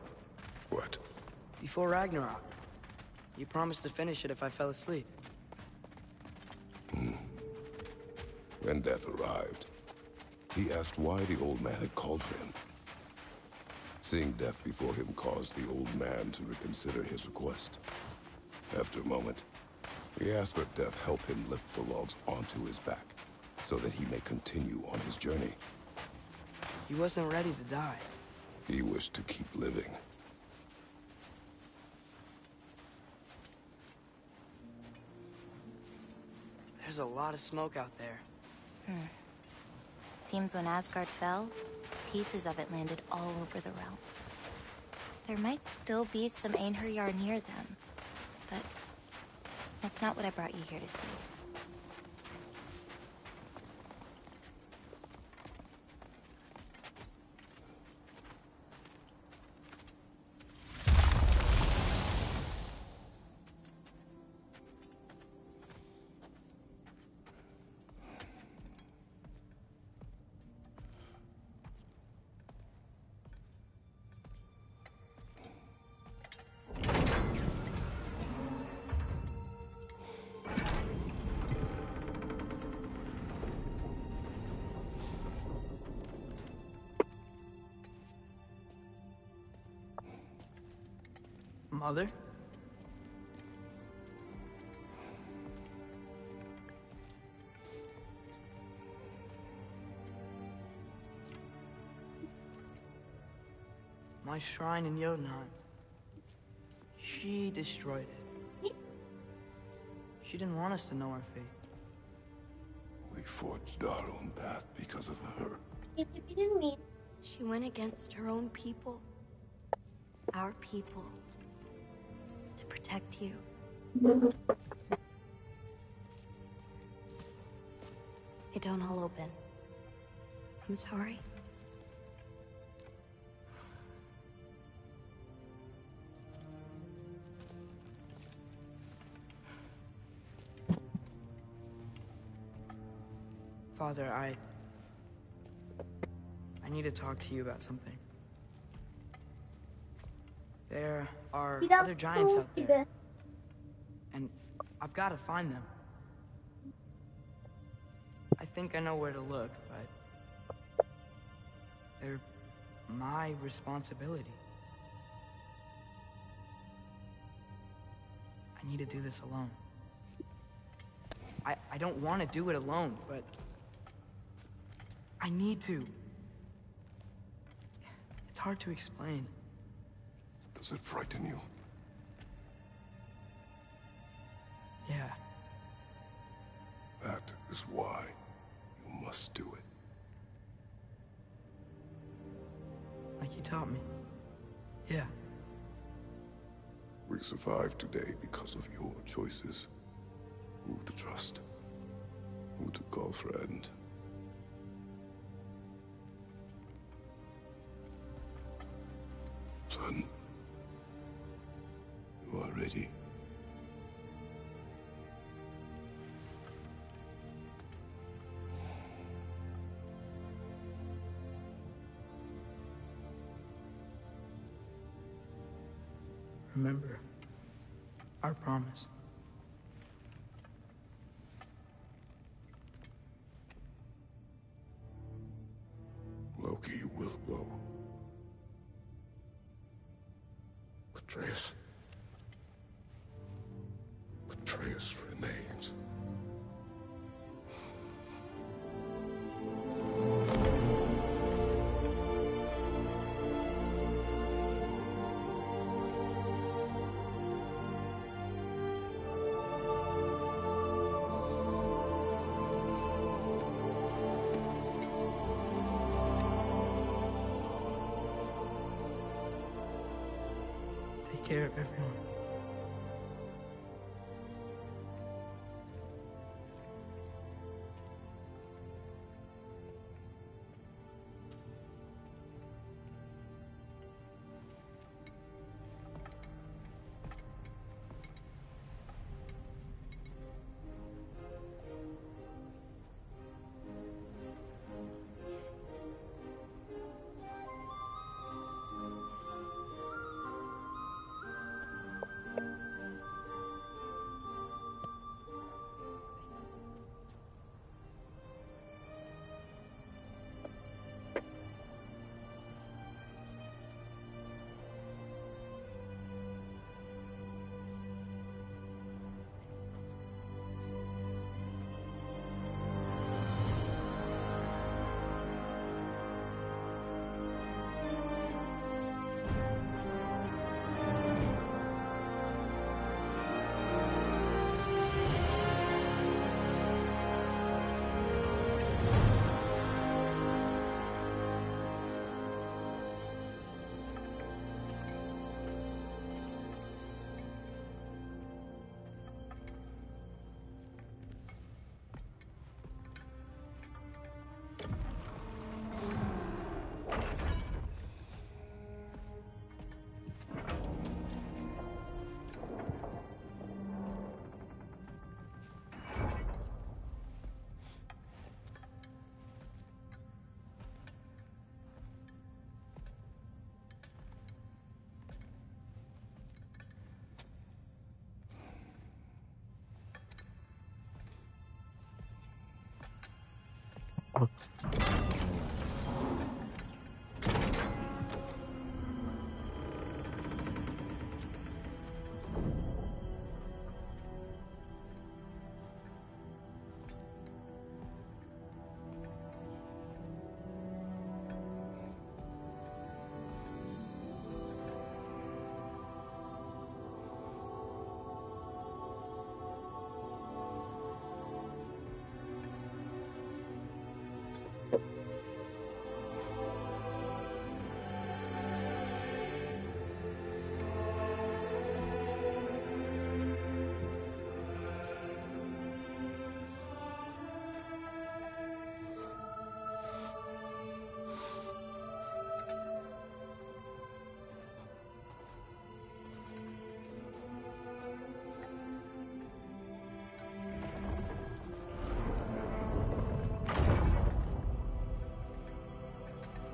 What? Before Ragnarok. You promised to finish it if I fell asleep. When death arrived, he asked why the old man had called for him. Seeing death before him caused the old man to reconsider his request. After a moment, he asked that death help him lift the logs onto his back, so that he may continue on his journey. He wasn't ready to die. He wished to keep living. There's a lot of smoke out there. Seems when Asgard fell, pieces of it landed all over the realms. There might still be some Einherjar near them, but that's not what I brought you here to see. Mother? My shrine in Jotunheim. She destroyed it. She didn't want us to know our fate. We forged our own path because of her. She went against her own people. Our people. To protect you. It don't all open. I'm sorry. Father, I need to talk to you about something. There are other giants out there. And I've got to find them. I think I know where to look, but they're my responsibility. I need to do this alone. I don't want to do it alone, but I need to. It's hard to explain. Does it frighten you? Yeah. That is why you must do it. Like you taught me. Yeah. We survived today because of your choices. Who to trust, who to call friend. Son, you are ready. Remember our promise. Loki will go. Atreus. Atreus remains. take care of everyone.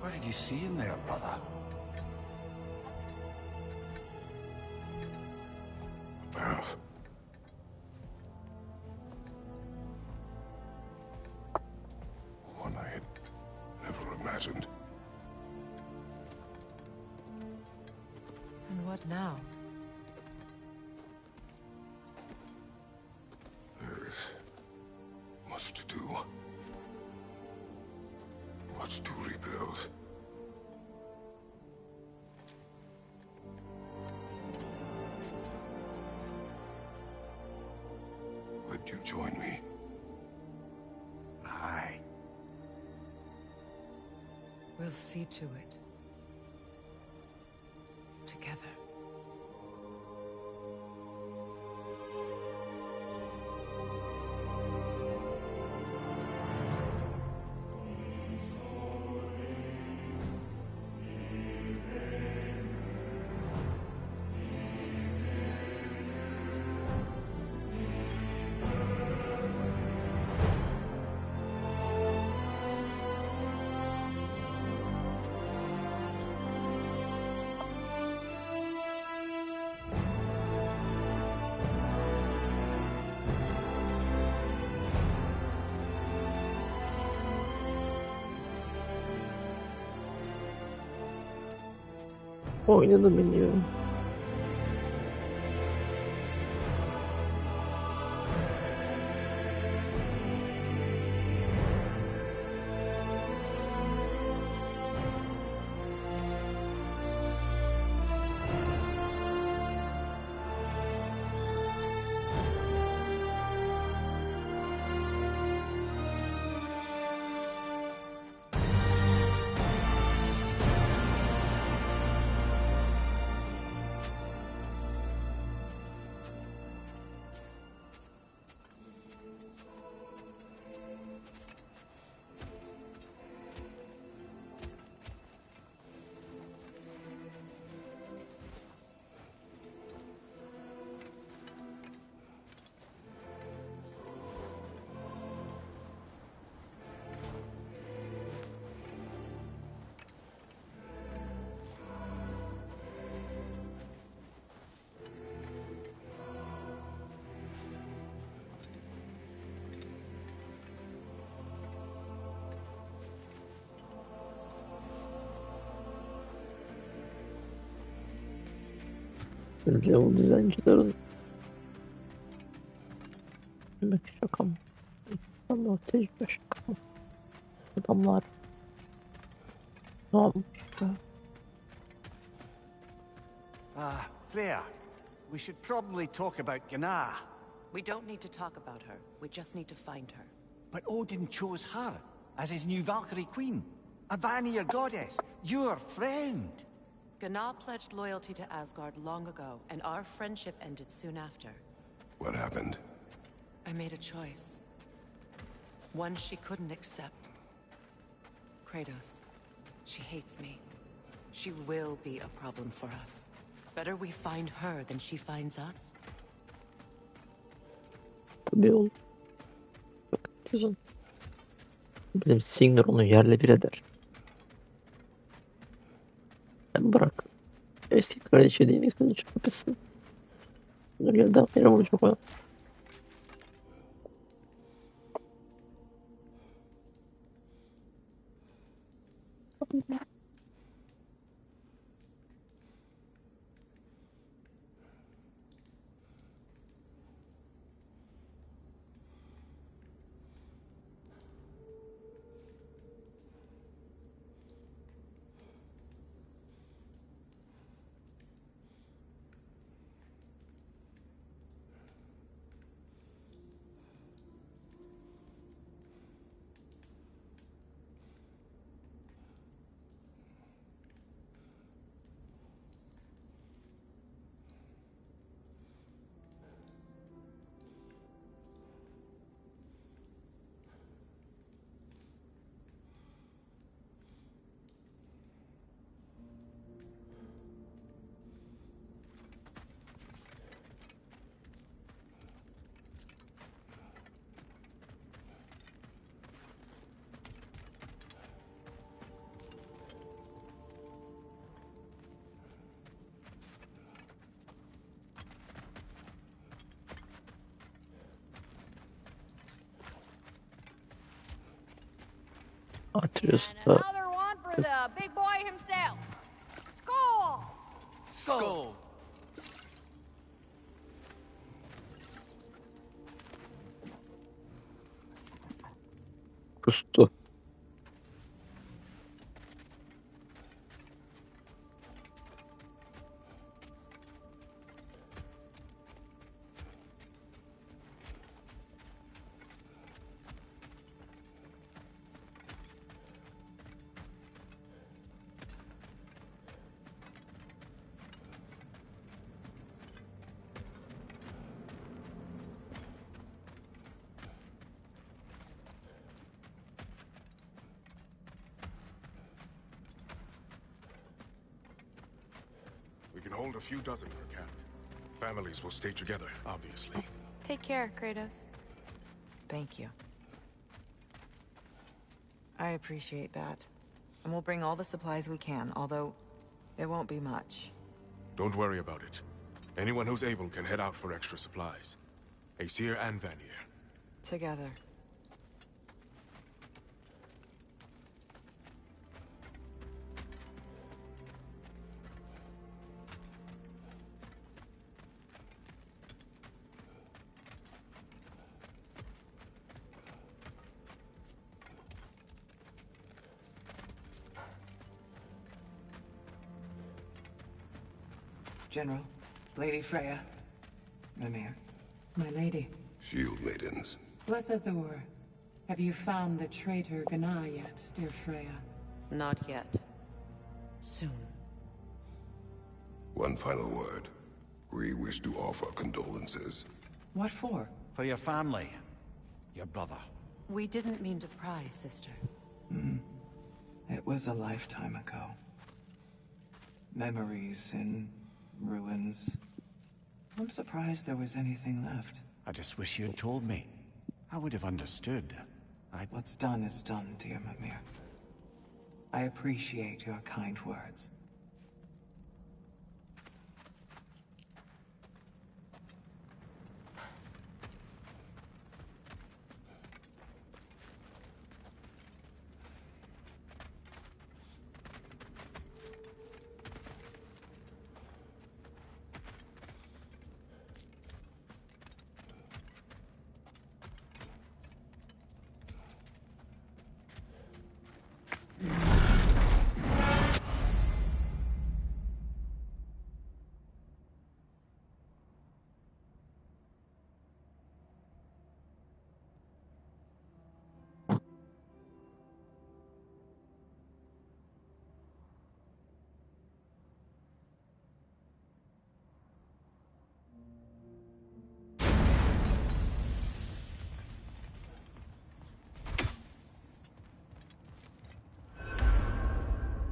What did you see in there, brother? A path. One I had never imagined. And what now? There is much to do. Much to rebuild. Would you join me? Aye. We'll see to it. Together. Oynadım biliyorum. Level dizaynçıların şaka mı? Allah tecrübe şaka mı? Adamlar ne yapmış ya? Freya, we should probably talk about Gná. We don't need to talk about her. We just need to find her. But Odin chose her as his new Valkyrie queen. A Vanir goddess, your friend. Gná pledged loyalty to Asgard long ago, and our friendship ended soon after. What happened? I made a choice. One she couldn't accept. Kratos. She hates me. She will be a problem for us. Better we find her than she finds us. Tabii oğlum. Çok haklısın. Bizim Signor onu yerle bir eder. Sen bırak. Eski kraliçe değil, kılıç kapısın. Signor yerden yere vuracak ona. Atreus da Another one for the big boy himself. Skull! Skull. kustu. We can hold a few dozen per camp. Families will stay together, obviously. Take care, Kratos. Thank you. I appreciate that. And we'll bring all the supplies we can, although it won't be much. Don't worry about it. Anyone who's able can head out for extra supplies. Aesir and Vanir. Together. General, Lady Freya. Mimir. My lady. Shield maidens. Blessed Thor. Have you found the traitor Gná yet, dear Freya? Not yet. Soon. One final word. We wish to offer condolences. What for? For your family. Your brother. We didn't mean to pry, sister. It was a lifetime ago. Memories in ruins. I'm surprised there was anything left. I just wish you had told me. I would have understood. What's done is done, dear Mimir. I appreciate your kind words.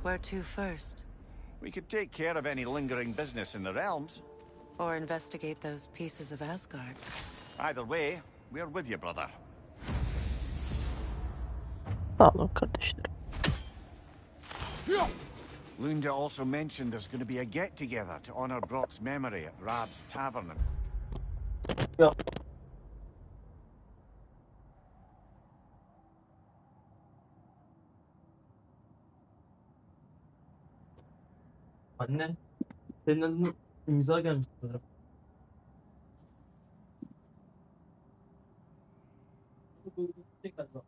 Where to first? We could take care of any lingering business in the realms. Or investigate those pieces of Asgard? Either way, we're with you, brother. Sağ olun kardeşlerim. Lunda also mentioned there's going to be a get-together to honor Brock's memory at Rab's Tavern. Yok. Anne, senin adına imza gelmiş sanırım. Bu şey galiba.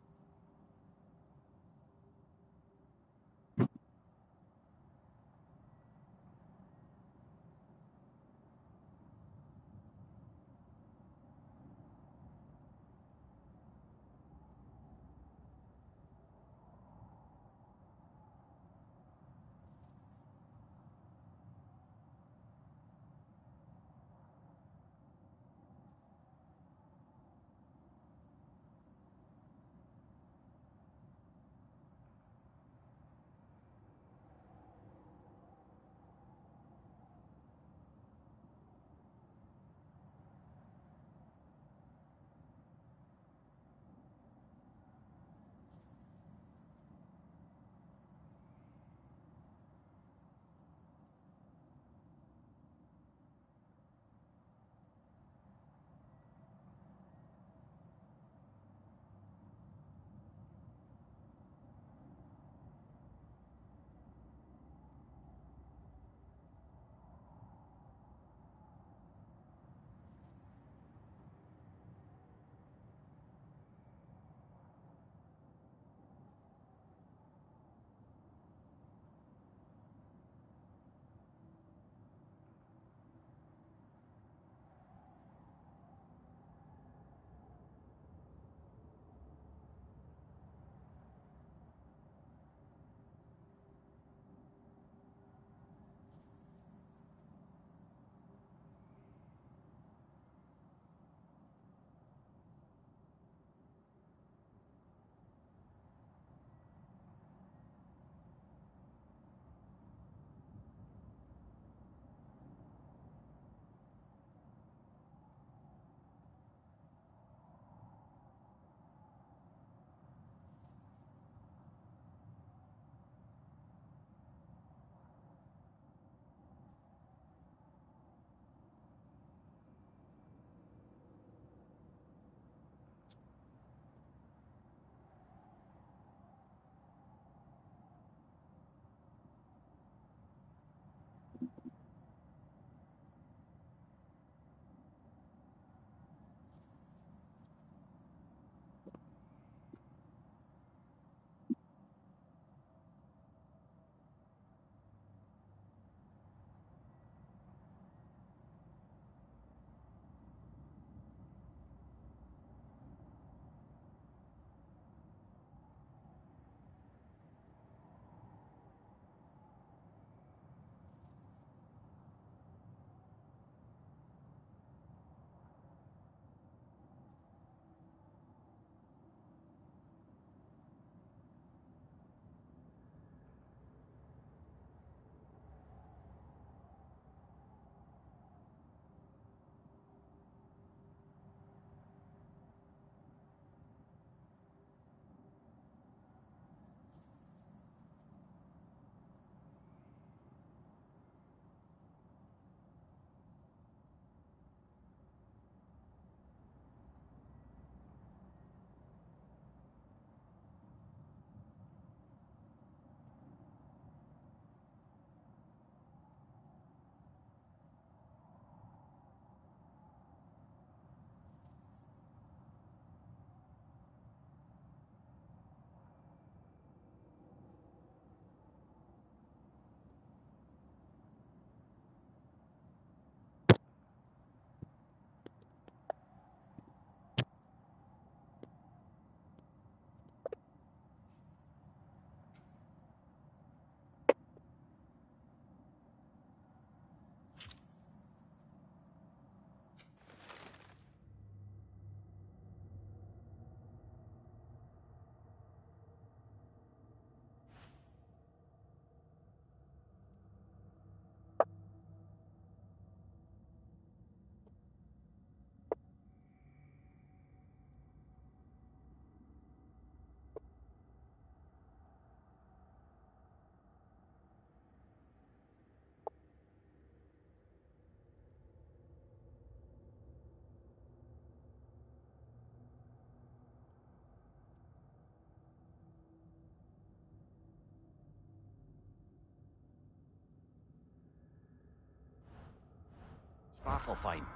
battle fine.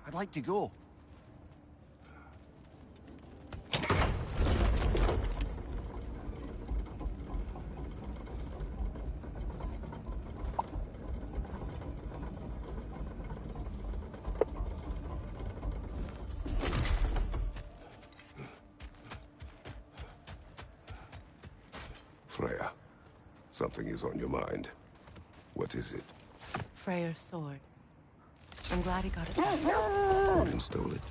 I'd like to go. Freya, something is on your mind. What is it? Freyr's sword. I'm glad he got it back. Odin stole it?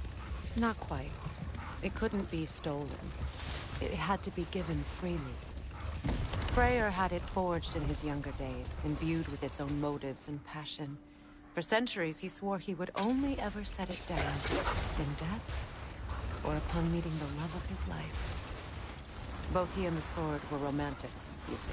Not quite. It couldn't be stolen. It had to be given freely. Freyr had it forged in his younger days, imbued with its own motives and passion. For centuries, he swore he would only ever set it down in death or upon meeting the love of his life. Both he and the sword were romantics, you see.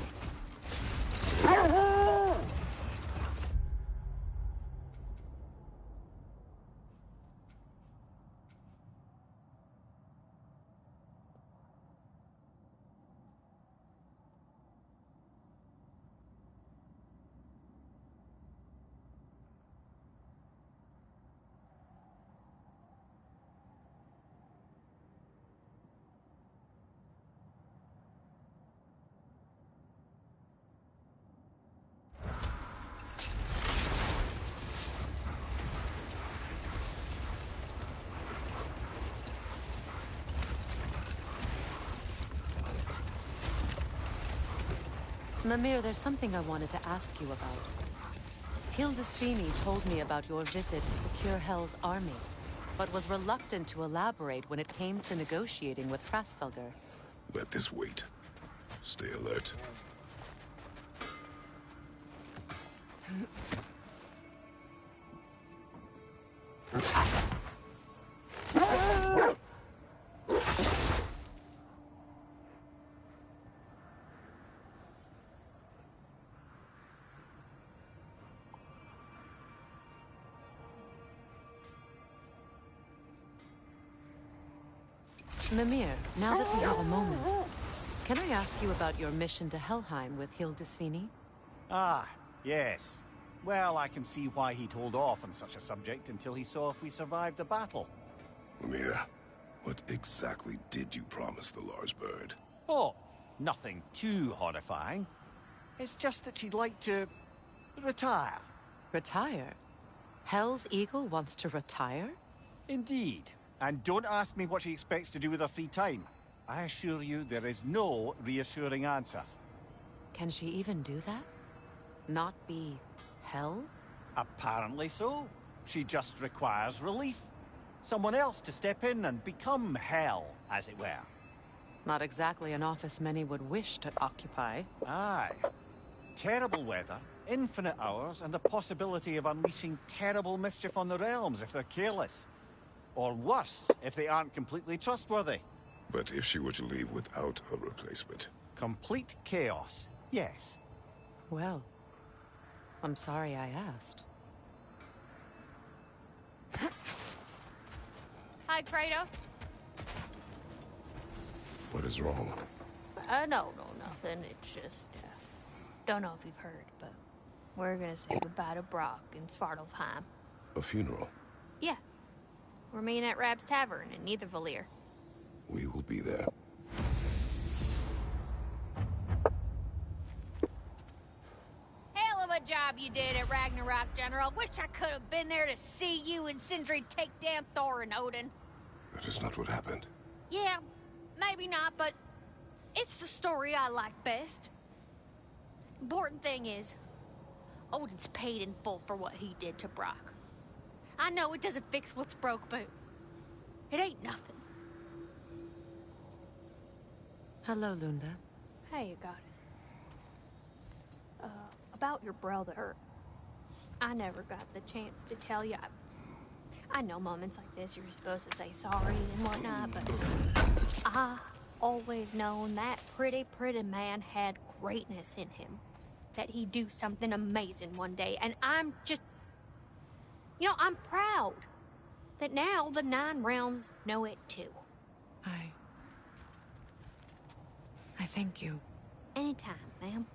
Mimir, there's something I wanted to ask you about. Hildesvini told me about your visit to secure Hel's army, but was reluctant to elaborate when it came to negotiating with Hrasfelger. Let this wait. Stay alert. Mimir, now that we have a moment, can I ask you about your mission to Helheim with Hildesvini? Ah, yes. Well, I can see why he'd hold off on such a subject until he saw if we survived the battle. Mimir, what exactly did you promise the large bird? Oh, nothing too horrifying. It's just that she'd like to retire. Retire? Hel's eagle wants to retire? Indeed. And don't ask me what she expects to do with her free time. I assure you there is no reassuring answer. Can she even do that? Not be Hel? Apparently so. She just requires relief. Someone else to step in and become Hel, as it were. Not exactly an office many would wish to occupy. Aye. Terrible weather, infinite hours, and the possibility of unleashing terrible mischief on the realms if they're careless. Or worse, if they aren't completely trustworthy. But if she were to leave without a replacement? Complete chaos, yes. Well, I'm sorry I asked. Hi, Kratos. What is wrong? No, nothing. It's just, don't know if you've heard, but we're gonna say goodbye to Brock in Svartalfheim. A funeral? Yeah. We're meeting at Rab's Tavern in Nethervalir. We will be there. Hell of a job you did at Ragnarok, General. Wish I could have been there to see you and Sindri take down Thor and Odin. That is not what happened. Yeah, maybe not, but it's the story I like best. Important thing is, Odin's paid in full for what he did to Brock. I know it doesn't fix what's broke, but it ain't nothing. Hello, Lunda. Hey, goddess. About your brother. I never got the chance to tell you. I know moments like this you're supposed to say sorry and whatnot, but I always known that pretty man had greatness in him. That he'd do something amazing one day, and I'm just... You know, I'm proud that now the Nine Realms know it too. I thank you. Anytime, ma'am.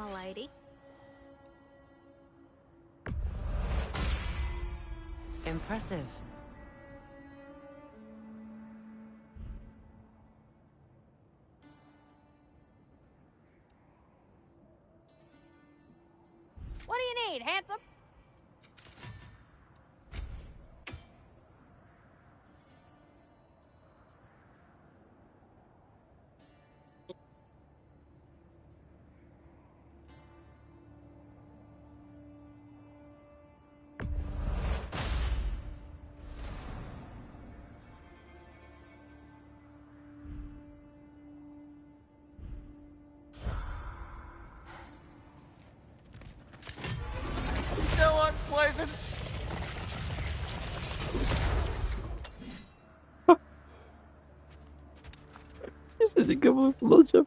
my lady. Impressive. What do you need, handsome? Still unpleasant. İstediğim kabul kullanacağım.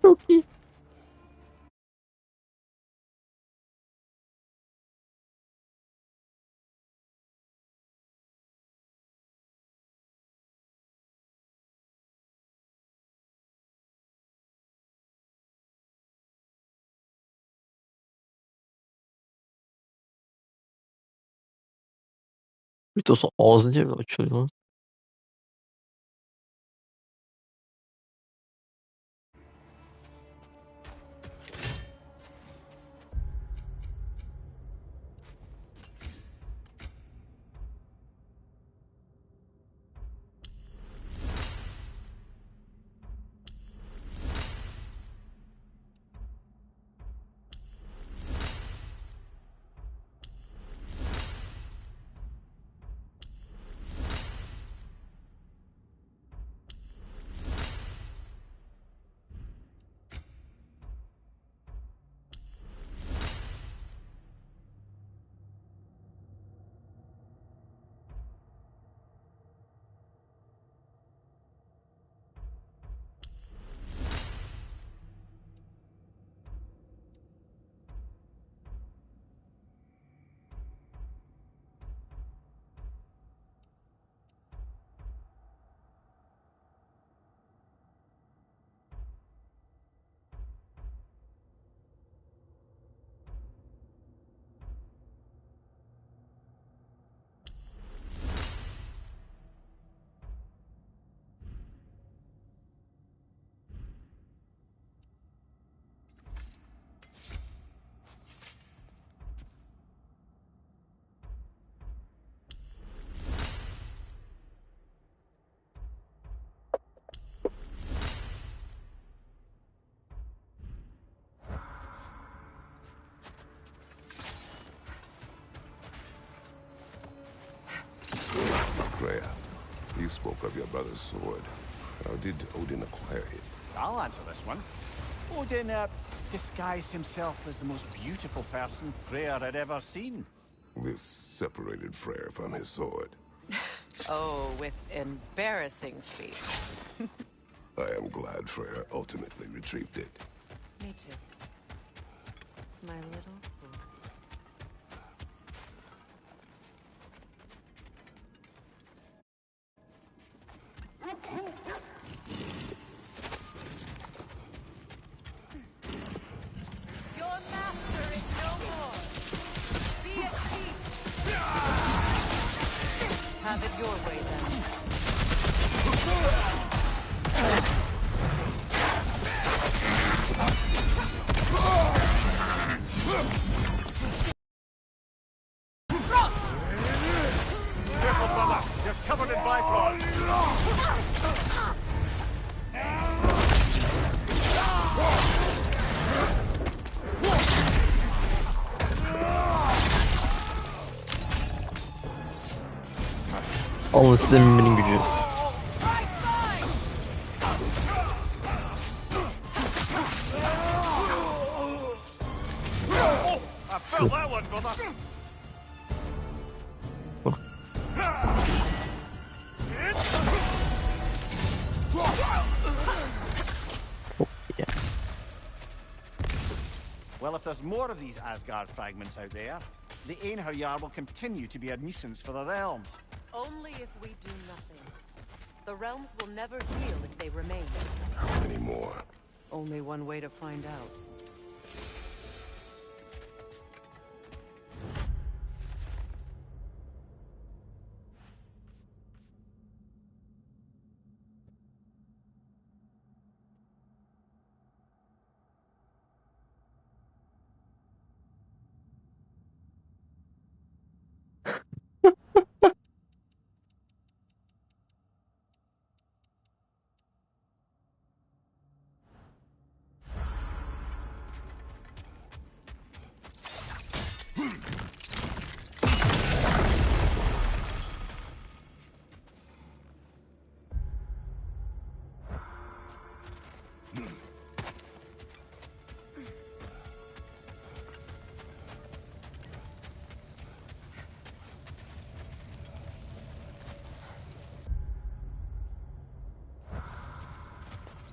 Çok iyi. Vitos'un ağzı niye böyle açılıyor lan? Freya, you spoke of your brother's sword. How did Odin acquire it? I'll answer this one. Odin disguised himself as the most beautiful person Freyr had ever seen. This separated Freyr from his sword. Oh, with embarrassing speed. I am glad Freyr ultimately retrieved it. Me too. My little fool. Your master is no more. Be at peace. Have it your way then. Careful, brother. You're covered in Bifrost. Alın size miminin gücü. I felt that one, brother. Well, if there's more of these Asgard fragments out there, the Einherjar will continue to be a nuisance for the realms. Only if we do nothing. The realms will never heal if they remain. How many more? Only one way to find out.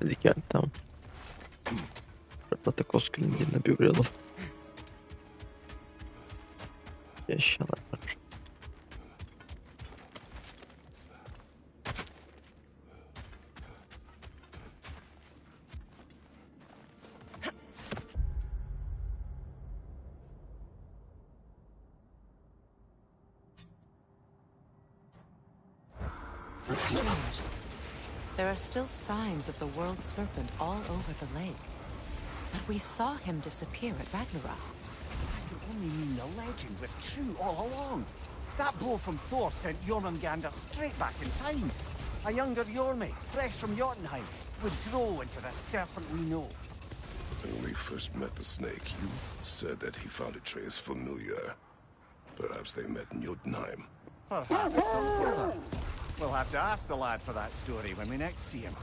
dedik yani, tamam. Patakoskul'ün yerine bir uğrayalım. Eşyalar var. Strange. There are still signs of the world serpent all over the lake. But we saw him disappear at Ragnarök. That could only mean the legend was true all along. That blow from Thor sent Jormungandr straight back in time. A younger Jormi, fresh from Jotunheim, would grow into the serpent we know. When we first met the snake, you said that he found Atreus familiar. Perhaps they met in Jotunheim. Perhaps some further. We'll have to ask the lad for that story when we next see him.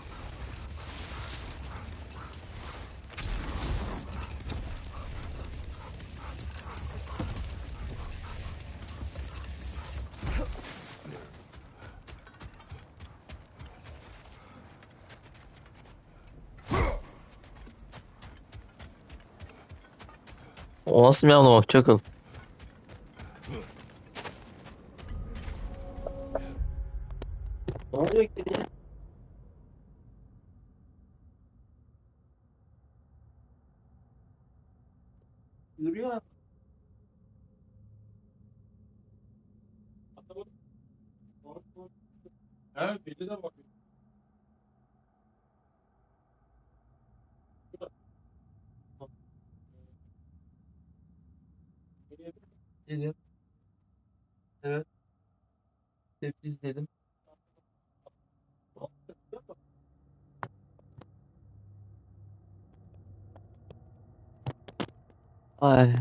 O nasıl bir anlamak Çakıl? Ne olacak dedi ya? Yürüyor. Evet, bir de bakıyor. Dedim. Evet. Tepkiz dedim. Ay.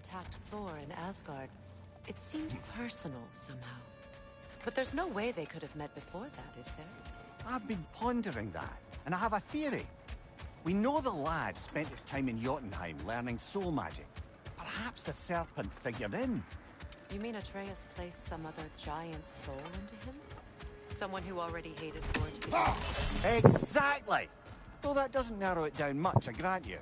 attacked Thor in Asgard, it seemed personal somehow. But there's no way they could have met before that, is there? I've been pondering that, and I have a theory. We know the lad spent his time in Jotunheim learning soul magic. Perhaps the serpent figured in. You mean Atreus placed some other giant soul into him? Someone who already hated Thor to be... Exactly! Though that doesn't narrow it down much, I grant you.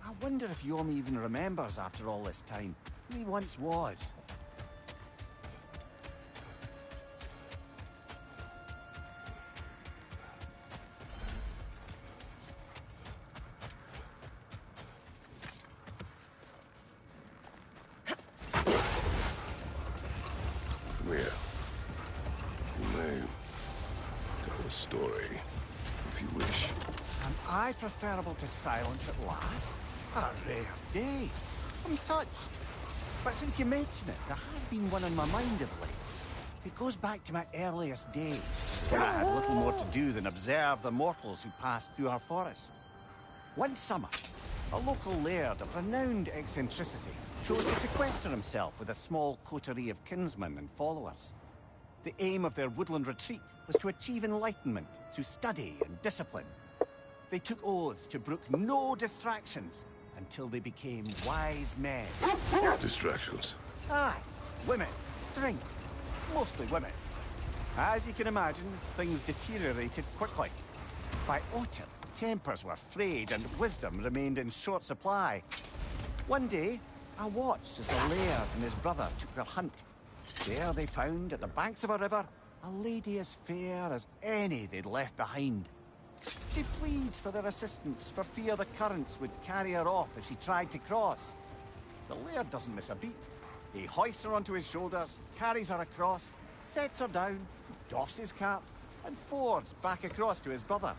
I wonder if Yorm even remembers after all this time who he once was. Come here. Your name. Tell a story, if you wish. Am I preferable to silence at last? A rare day. I'm touched. But since you mention it, there has been one on my mind of late. It goes back to my earliest days, when I had little more to do than observe the mortals who passed through our forest. One summer, a local laird of renowned eccentricity chose to sequester himself with a small coterie of kinsmen and followers. The aim of their woodland retreat was to achieve enlightenment through study and discipline. They took oaths to brook no distractions until they became wise men. Distractions. Aye, women, drink, mostly women. As you can imagine, things deteriorated quickly. By autumn, tempers were frayed and wisdom remained in short supply. One day, I watched as the laird and his brother took their hunt. There they found, at the banks of a river, a lady as fair as any they'd left behind. She pleads for their assistance for fear the currents would carry her off if she tried to cross. The laird doesn't miss a beat. He hoists her onto his shoulders, carries her across, sets her down, doffs his cap, and fords back across to his brother.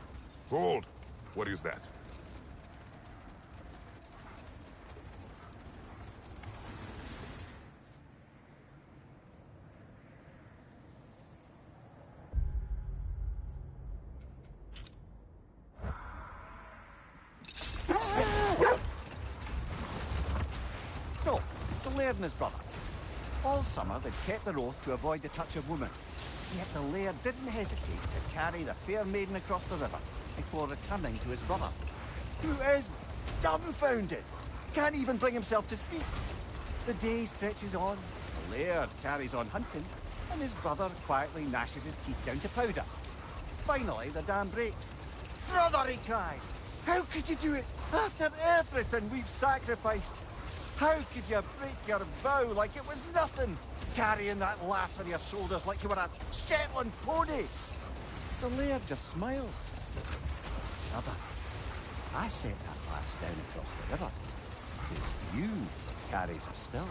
Hold! What is that? So, the laird and his brother. All summer they'd kept their oath to avoid the touch of woman. Yet the laird didn't hesitate to carry the fair maiden across the river before returning to his brother, who is dumbfounded, can't even bring himself to speak. The day stretches on, the laird carries on hunting, and his brother quietly gnashes his teeth down to powder. Finally, the dam breaks. "Brother," he cries, "how could you do it after everything we've sacrificed? How could you break your vow like it was nothing? Carrying that lass on your shoulders like you were a Shetland pony." The laird just smiles. "Brother, I set that lass down across the river. 'Tis you carries her still."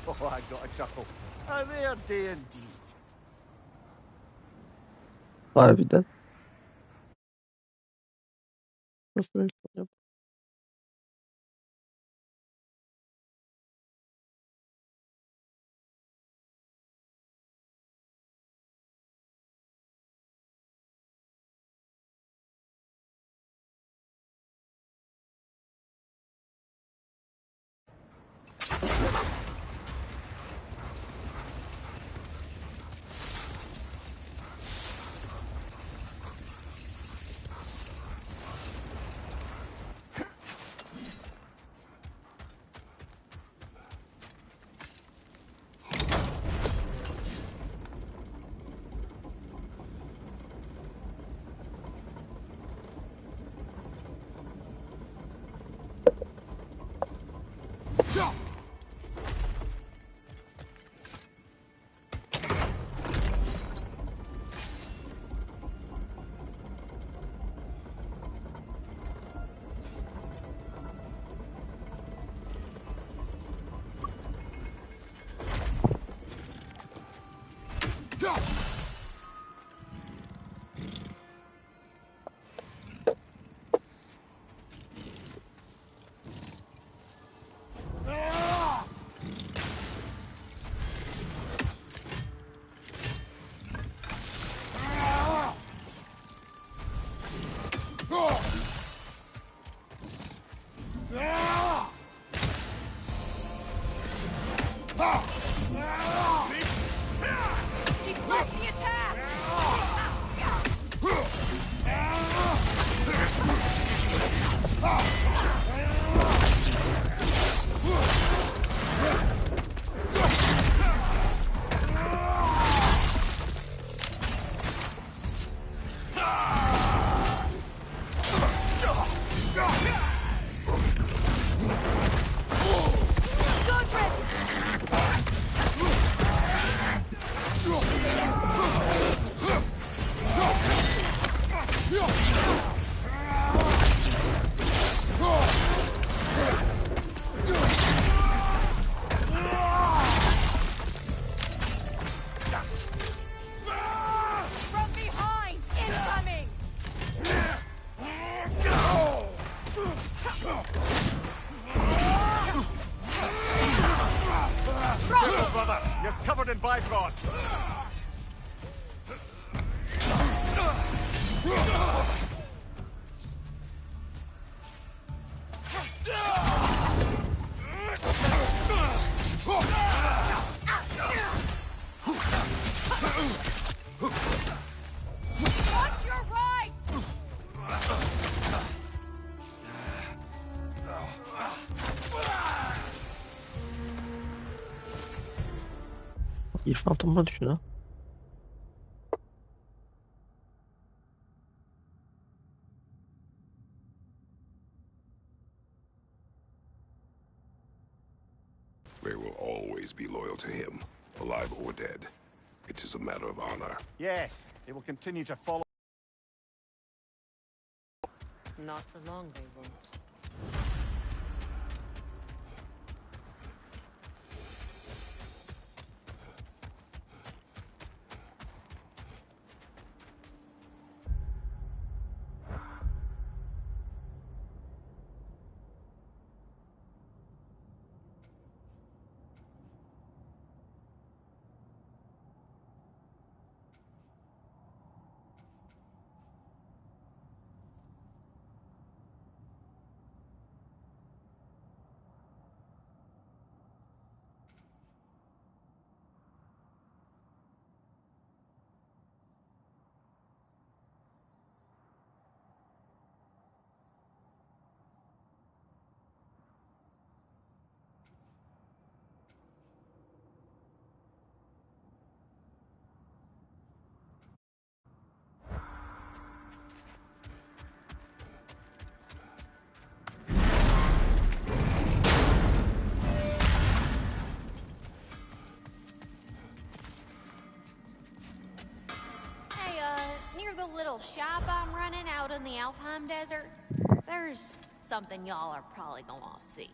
Oh, I got a chuckle. A rare day indeed. Harbiden. Nasıl bir şey bu? From behind! Incoming! Careful, brother! You're covered in Bifrost! Watch your right! İrfan Tom'a düşün ha. They will always be loyal to him, alive or dead. It is a matter of honor. Yes, it will continue to follow. Not for long, they won't. Near the little shop I'm running out in the Alfheim Desert, there's something y'all are probably gonna see.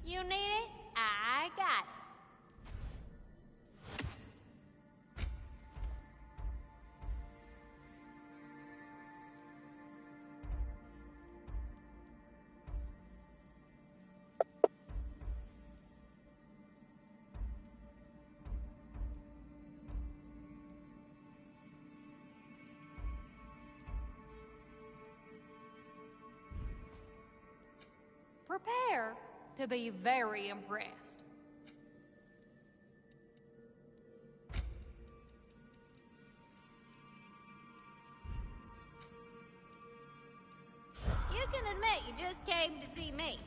You need it? I got it. Prepare to be very impressed. You can admit you just came to see me.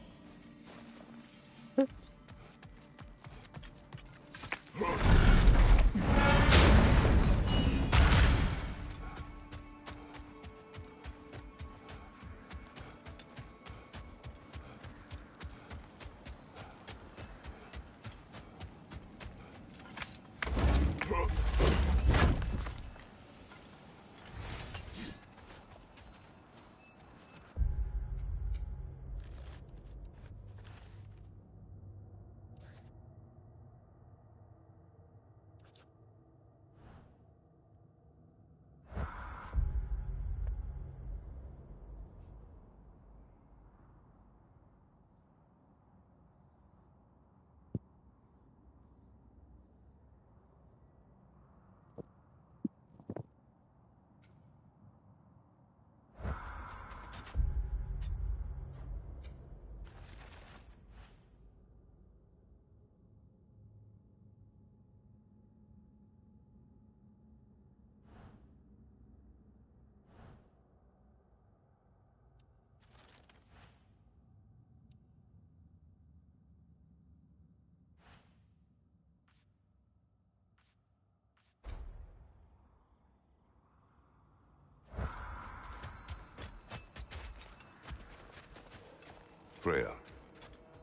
Freya,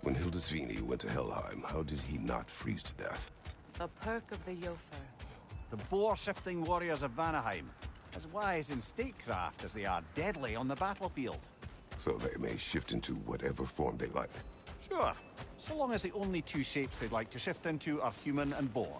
when Hildisvini went to Helheim, how did he not freeze to death? A perk of the Yofer. The boar-shifting warriors of Vanaheim, as wise in statecraft as they are deadly on the battlefield. So they may shift into whatever form they like. Sure, so long as the only two shapes they'd like to shift into are human and boar.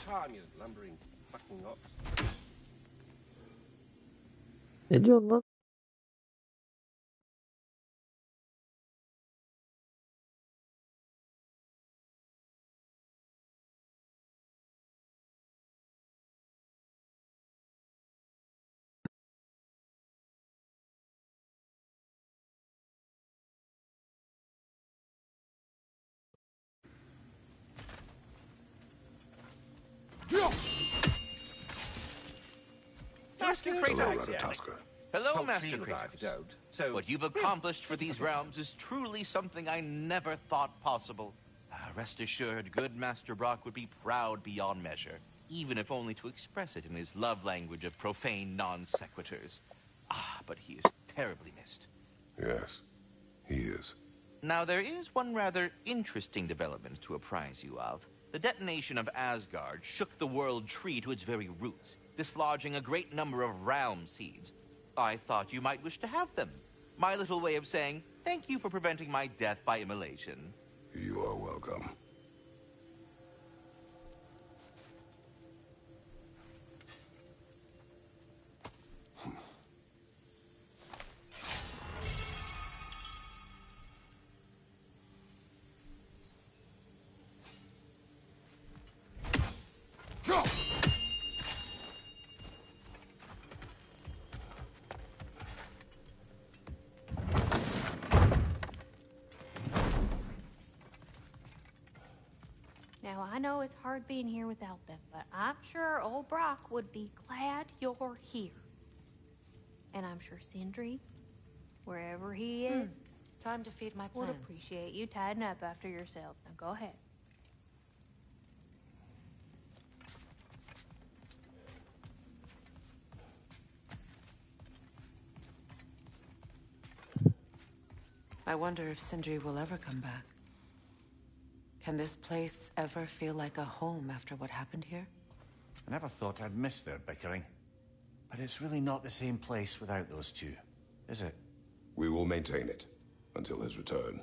Charm, you lumbering fucking ox. Ne diyorsun lan? Master Kratos. Hello, Master Kratos. So, what you've accomplished for these realms is truly something I never thought possible. Rest assured, good Master Brock would be proud beyond measure, even if only to express it in his love language of profane non-sequiturs. But he is terribly missed. Yes, he is. Now, there is one rather interesting development to apprise you of. The detonation of Asgard shook the world tree to its very roots, dislodging a great number of realm seeds. I thought you might wish to have them. My little way of saying, thank you for preventing my death by immolation. You are welcome. Now, I know it's hard being here without them, but I'm sure old Brock would be glad you're here. And I'm sure Sindri, wherever he is, Time to feed my would plants. appreciate you tidying up after yourself. Now, go ahead. I wonder if Sindri will ever come back. Can this place ever feel like a home after what happened here? I never thought I'd miss their bickering. But it's really not the same place without those two, is it? We will maintain it until his return.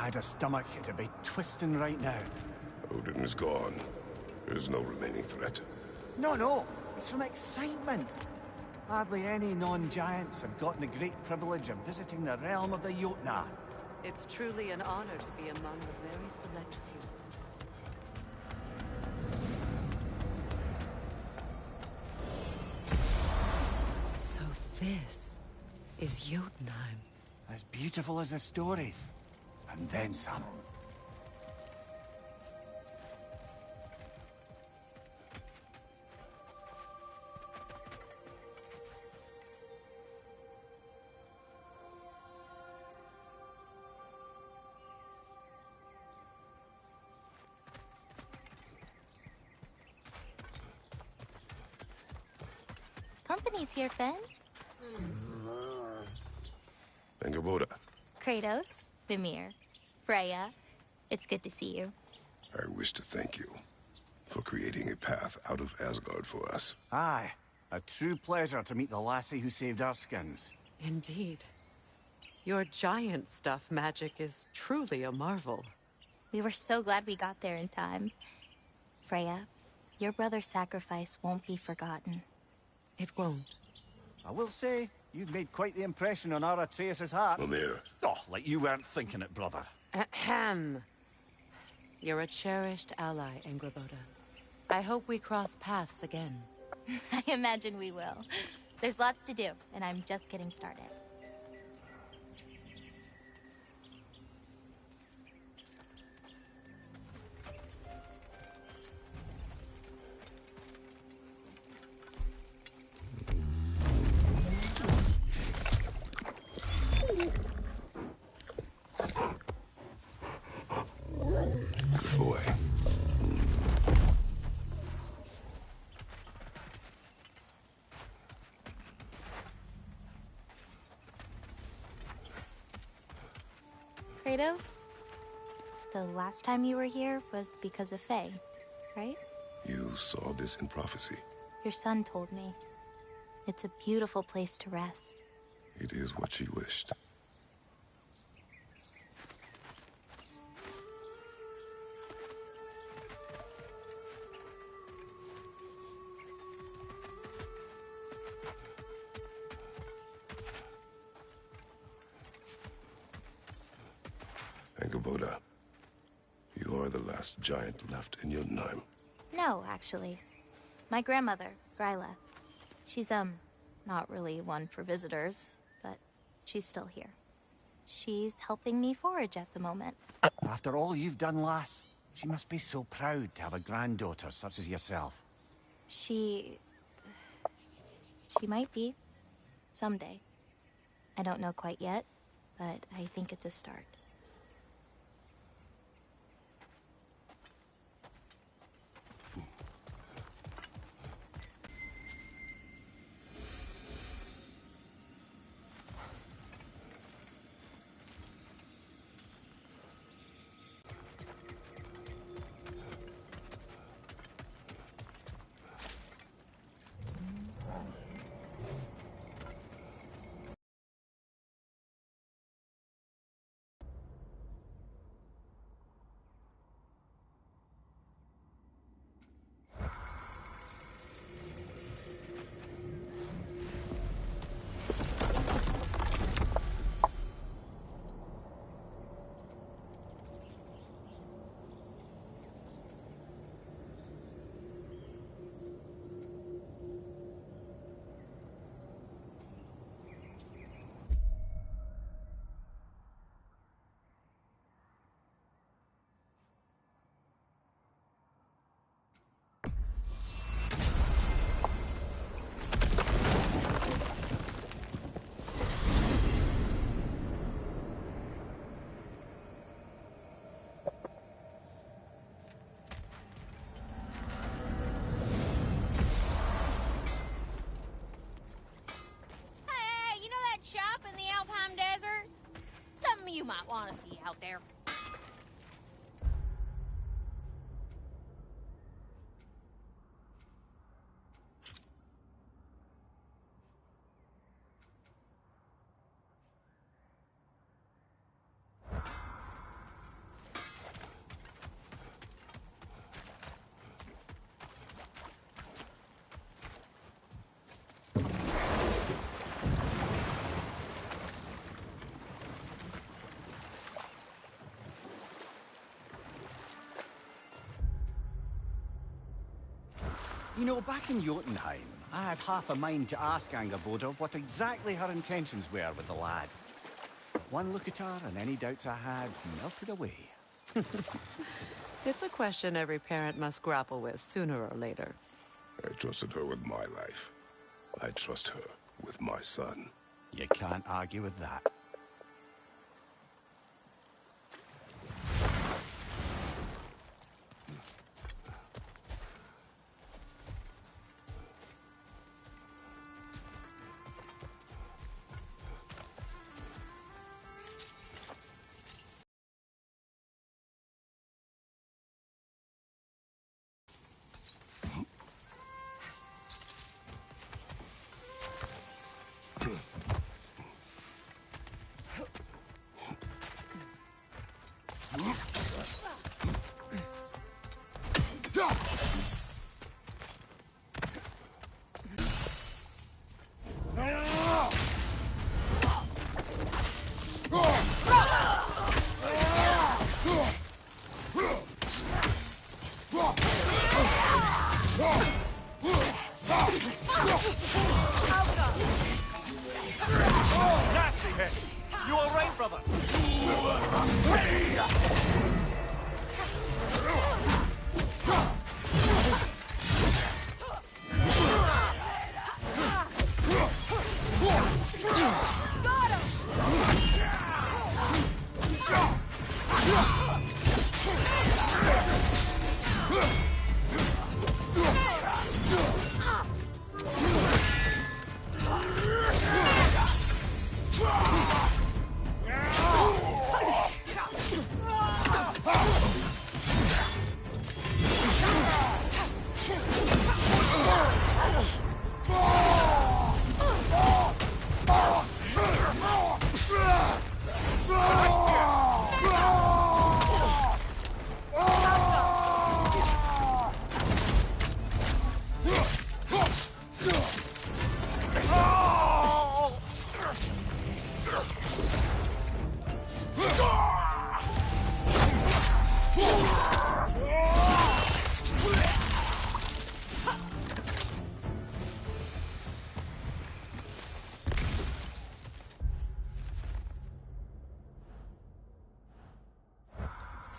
had a stomach, it'd be twisting right now. Odin is gone. There's no remaining threat. No, it's from excitement. Hardly any non-giants have gotten the great privilege of visiting the realm of the Jotnar. It's truly an honor to be among the very select few. So this is Jotunheim. As beautiful as the stories. And then some. Company's here, Finn. Angerboda, Kratos, Mimir, Freya. It's good to see you. I wish to thank you for creating a path out of Asgard for us. Aye, a true pleasure to meet the lassie who saved our skins. Indeed. Your giant stuff magic is truly a marvel. We were so glad we got there in time. Freya, your brother's sacrifice won't be forgotten. It won't. I will say, you've made quite the impression on our Atreus' heart. Mimir. Oh, like you weren't thinking it, brother. Ahem. You're a cherished ally, Angrboda. I hope we cross paths again. I imagine we will. There's lots to do, and I'm just getting started. Good boy. Kratos, the last time you were here was because of Faye, right? You saw this in prophecy. Your son told me. It's a beautiful place to rest. It is what she wished. Angerboda, you are the last giant left in Jotunheim. No, actually. My grandmother, Gryla. She's, not really one for visitors, but she's still here. She's helping me forage at the moment. After all you've done, lass, she must be so proud to have a granddaughter such as yourself. She might be. Someday. I don't know quite yet, but I think it's a start. You might want to see out there. You know, back in Jotunheim, I had half a mind to ask Angerboda what exactly her intentions were with the lad. One look at her, and any doubts I had melted away. It's a question every parent must grapple with sooner or later. I trusted her with my life. I trust her with my son. You can't argue with that. Nasty hit! You all right, brother?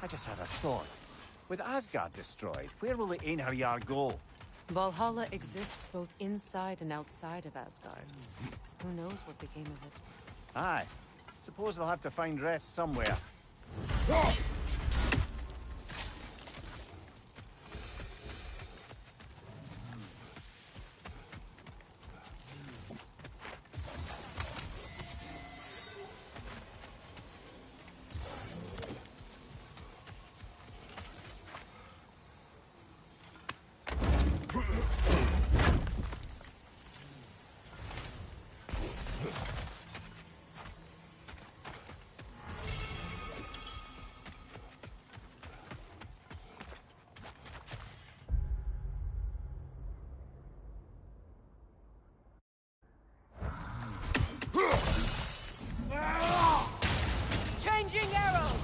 I just had a thought. With Asgard destroyed, where will the Einherjar go? Valhalla exists both inside and outside of Asgard. Who knows what became of it? Aye. Suppose they'll have to find rest somewhere. Changing arrows!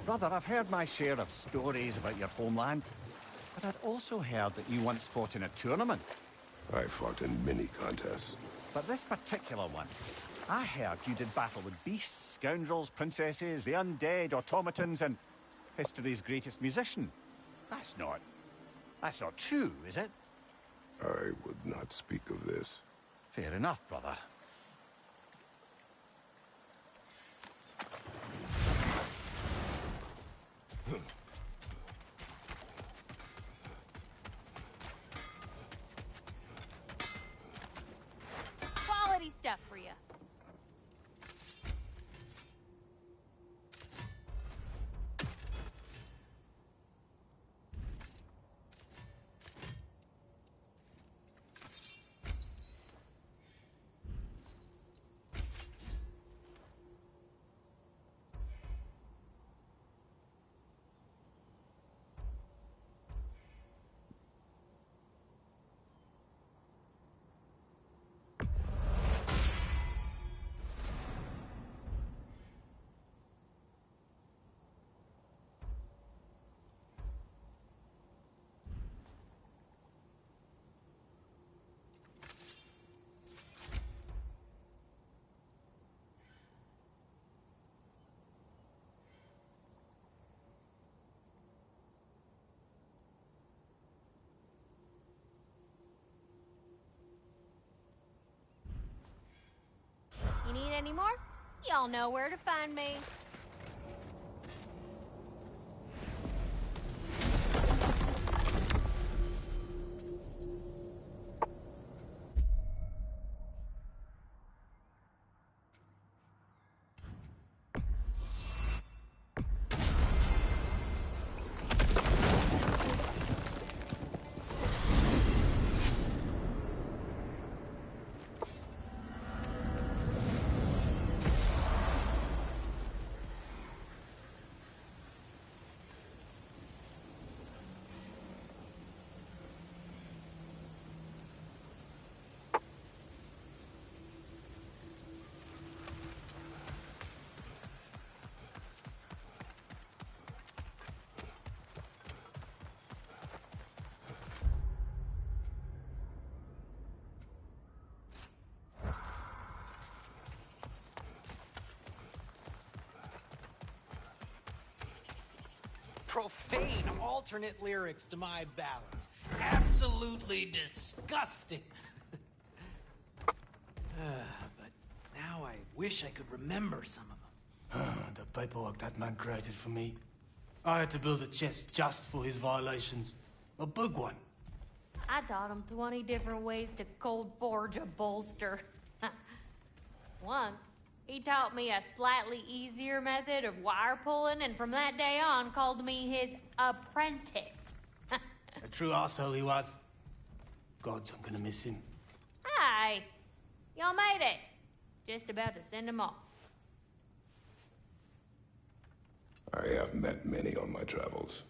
Brother, I've heard my share of stories about your homeland, but I'd also heard that you once fought in a tournament. I fought in many contests. But this particular one, I heard you did battle with beasts, scoundrels, princesses, the undead, automatons, and history's greatest musician. That's not true, is it? I would not speak of this. Fair enough, brother. Quality stuff for you. You need any more? Y'all know where to find me. Profane alternate lyrics to my ballads. Absolutely disgusting. But now I wish I could remember some of them. The paperwork that man created for me. I had to build a chest just for his violations. A big one. I taught him 20 different ways to cold forge a bolster. Once, he taught me a slightly easier method of wire pulling, and from that day on called me his apprentice. A true arsehole he was. Gods, I'm gonna miss him. Hi! Y'all made it. Just about to send him off. I have met many on my travels.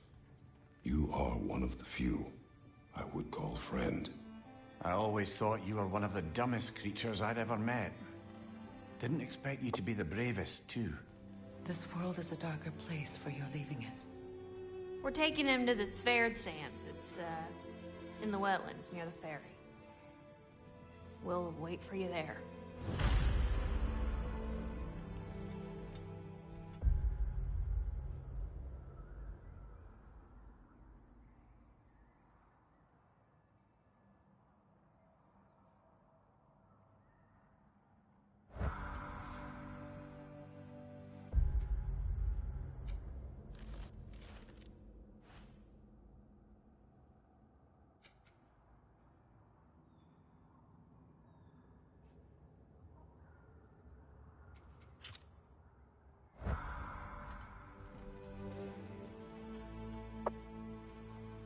You are one of the few I would call friend. I always thought you were one of the dumbest creatures I'd ever met. Didn't expect you to be the bravest, too. This world is a darker place for your leaving it. We're taking him to the Sphered Sands. It's, in the wetlands near the ferry. We'll wait for you there.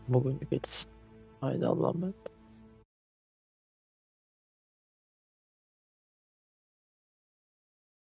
Bugünlük geçsin. Haydi Allah'a emanet.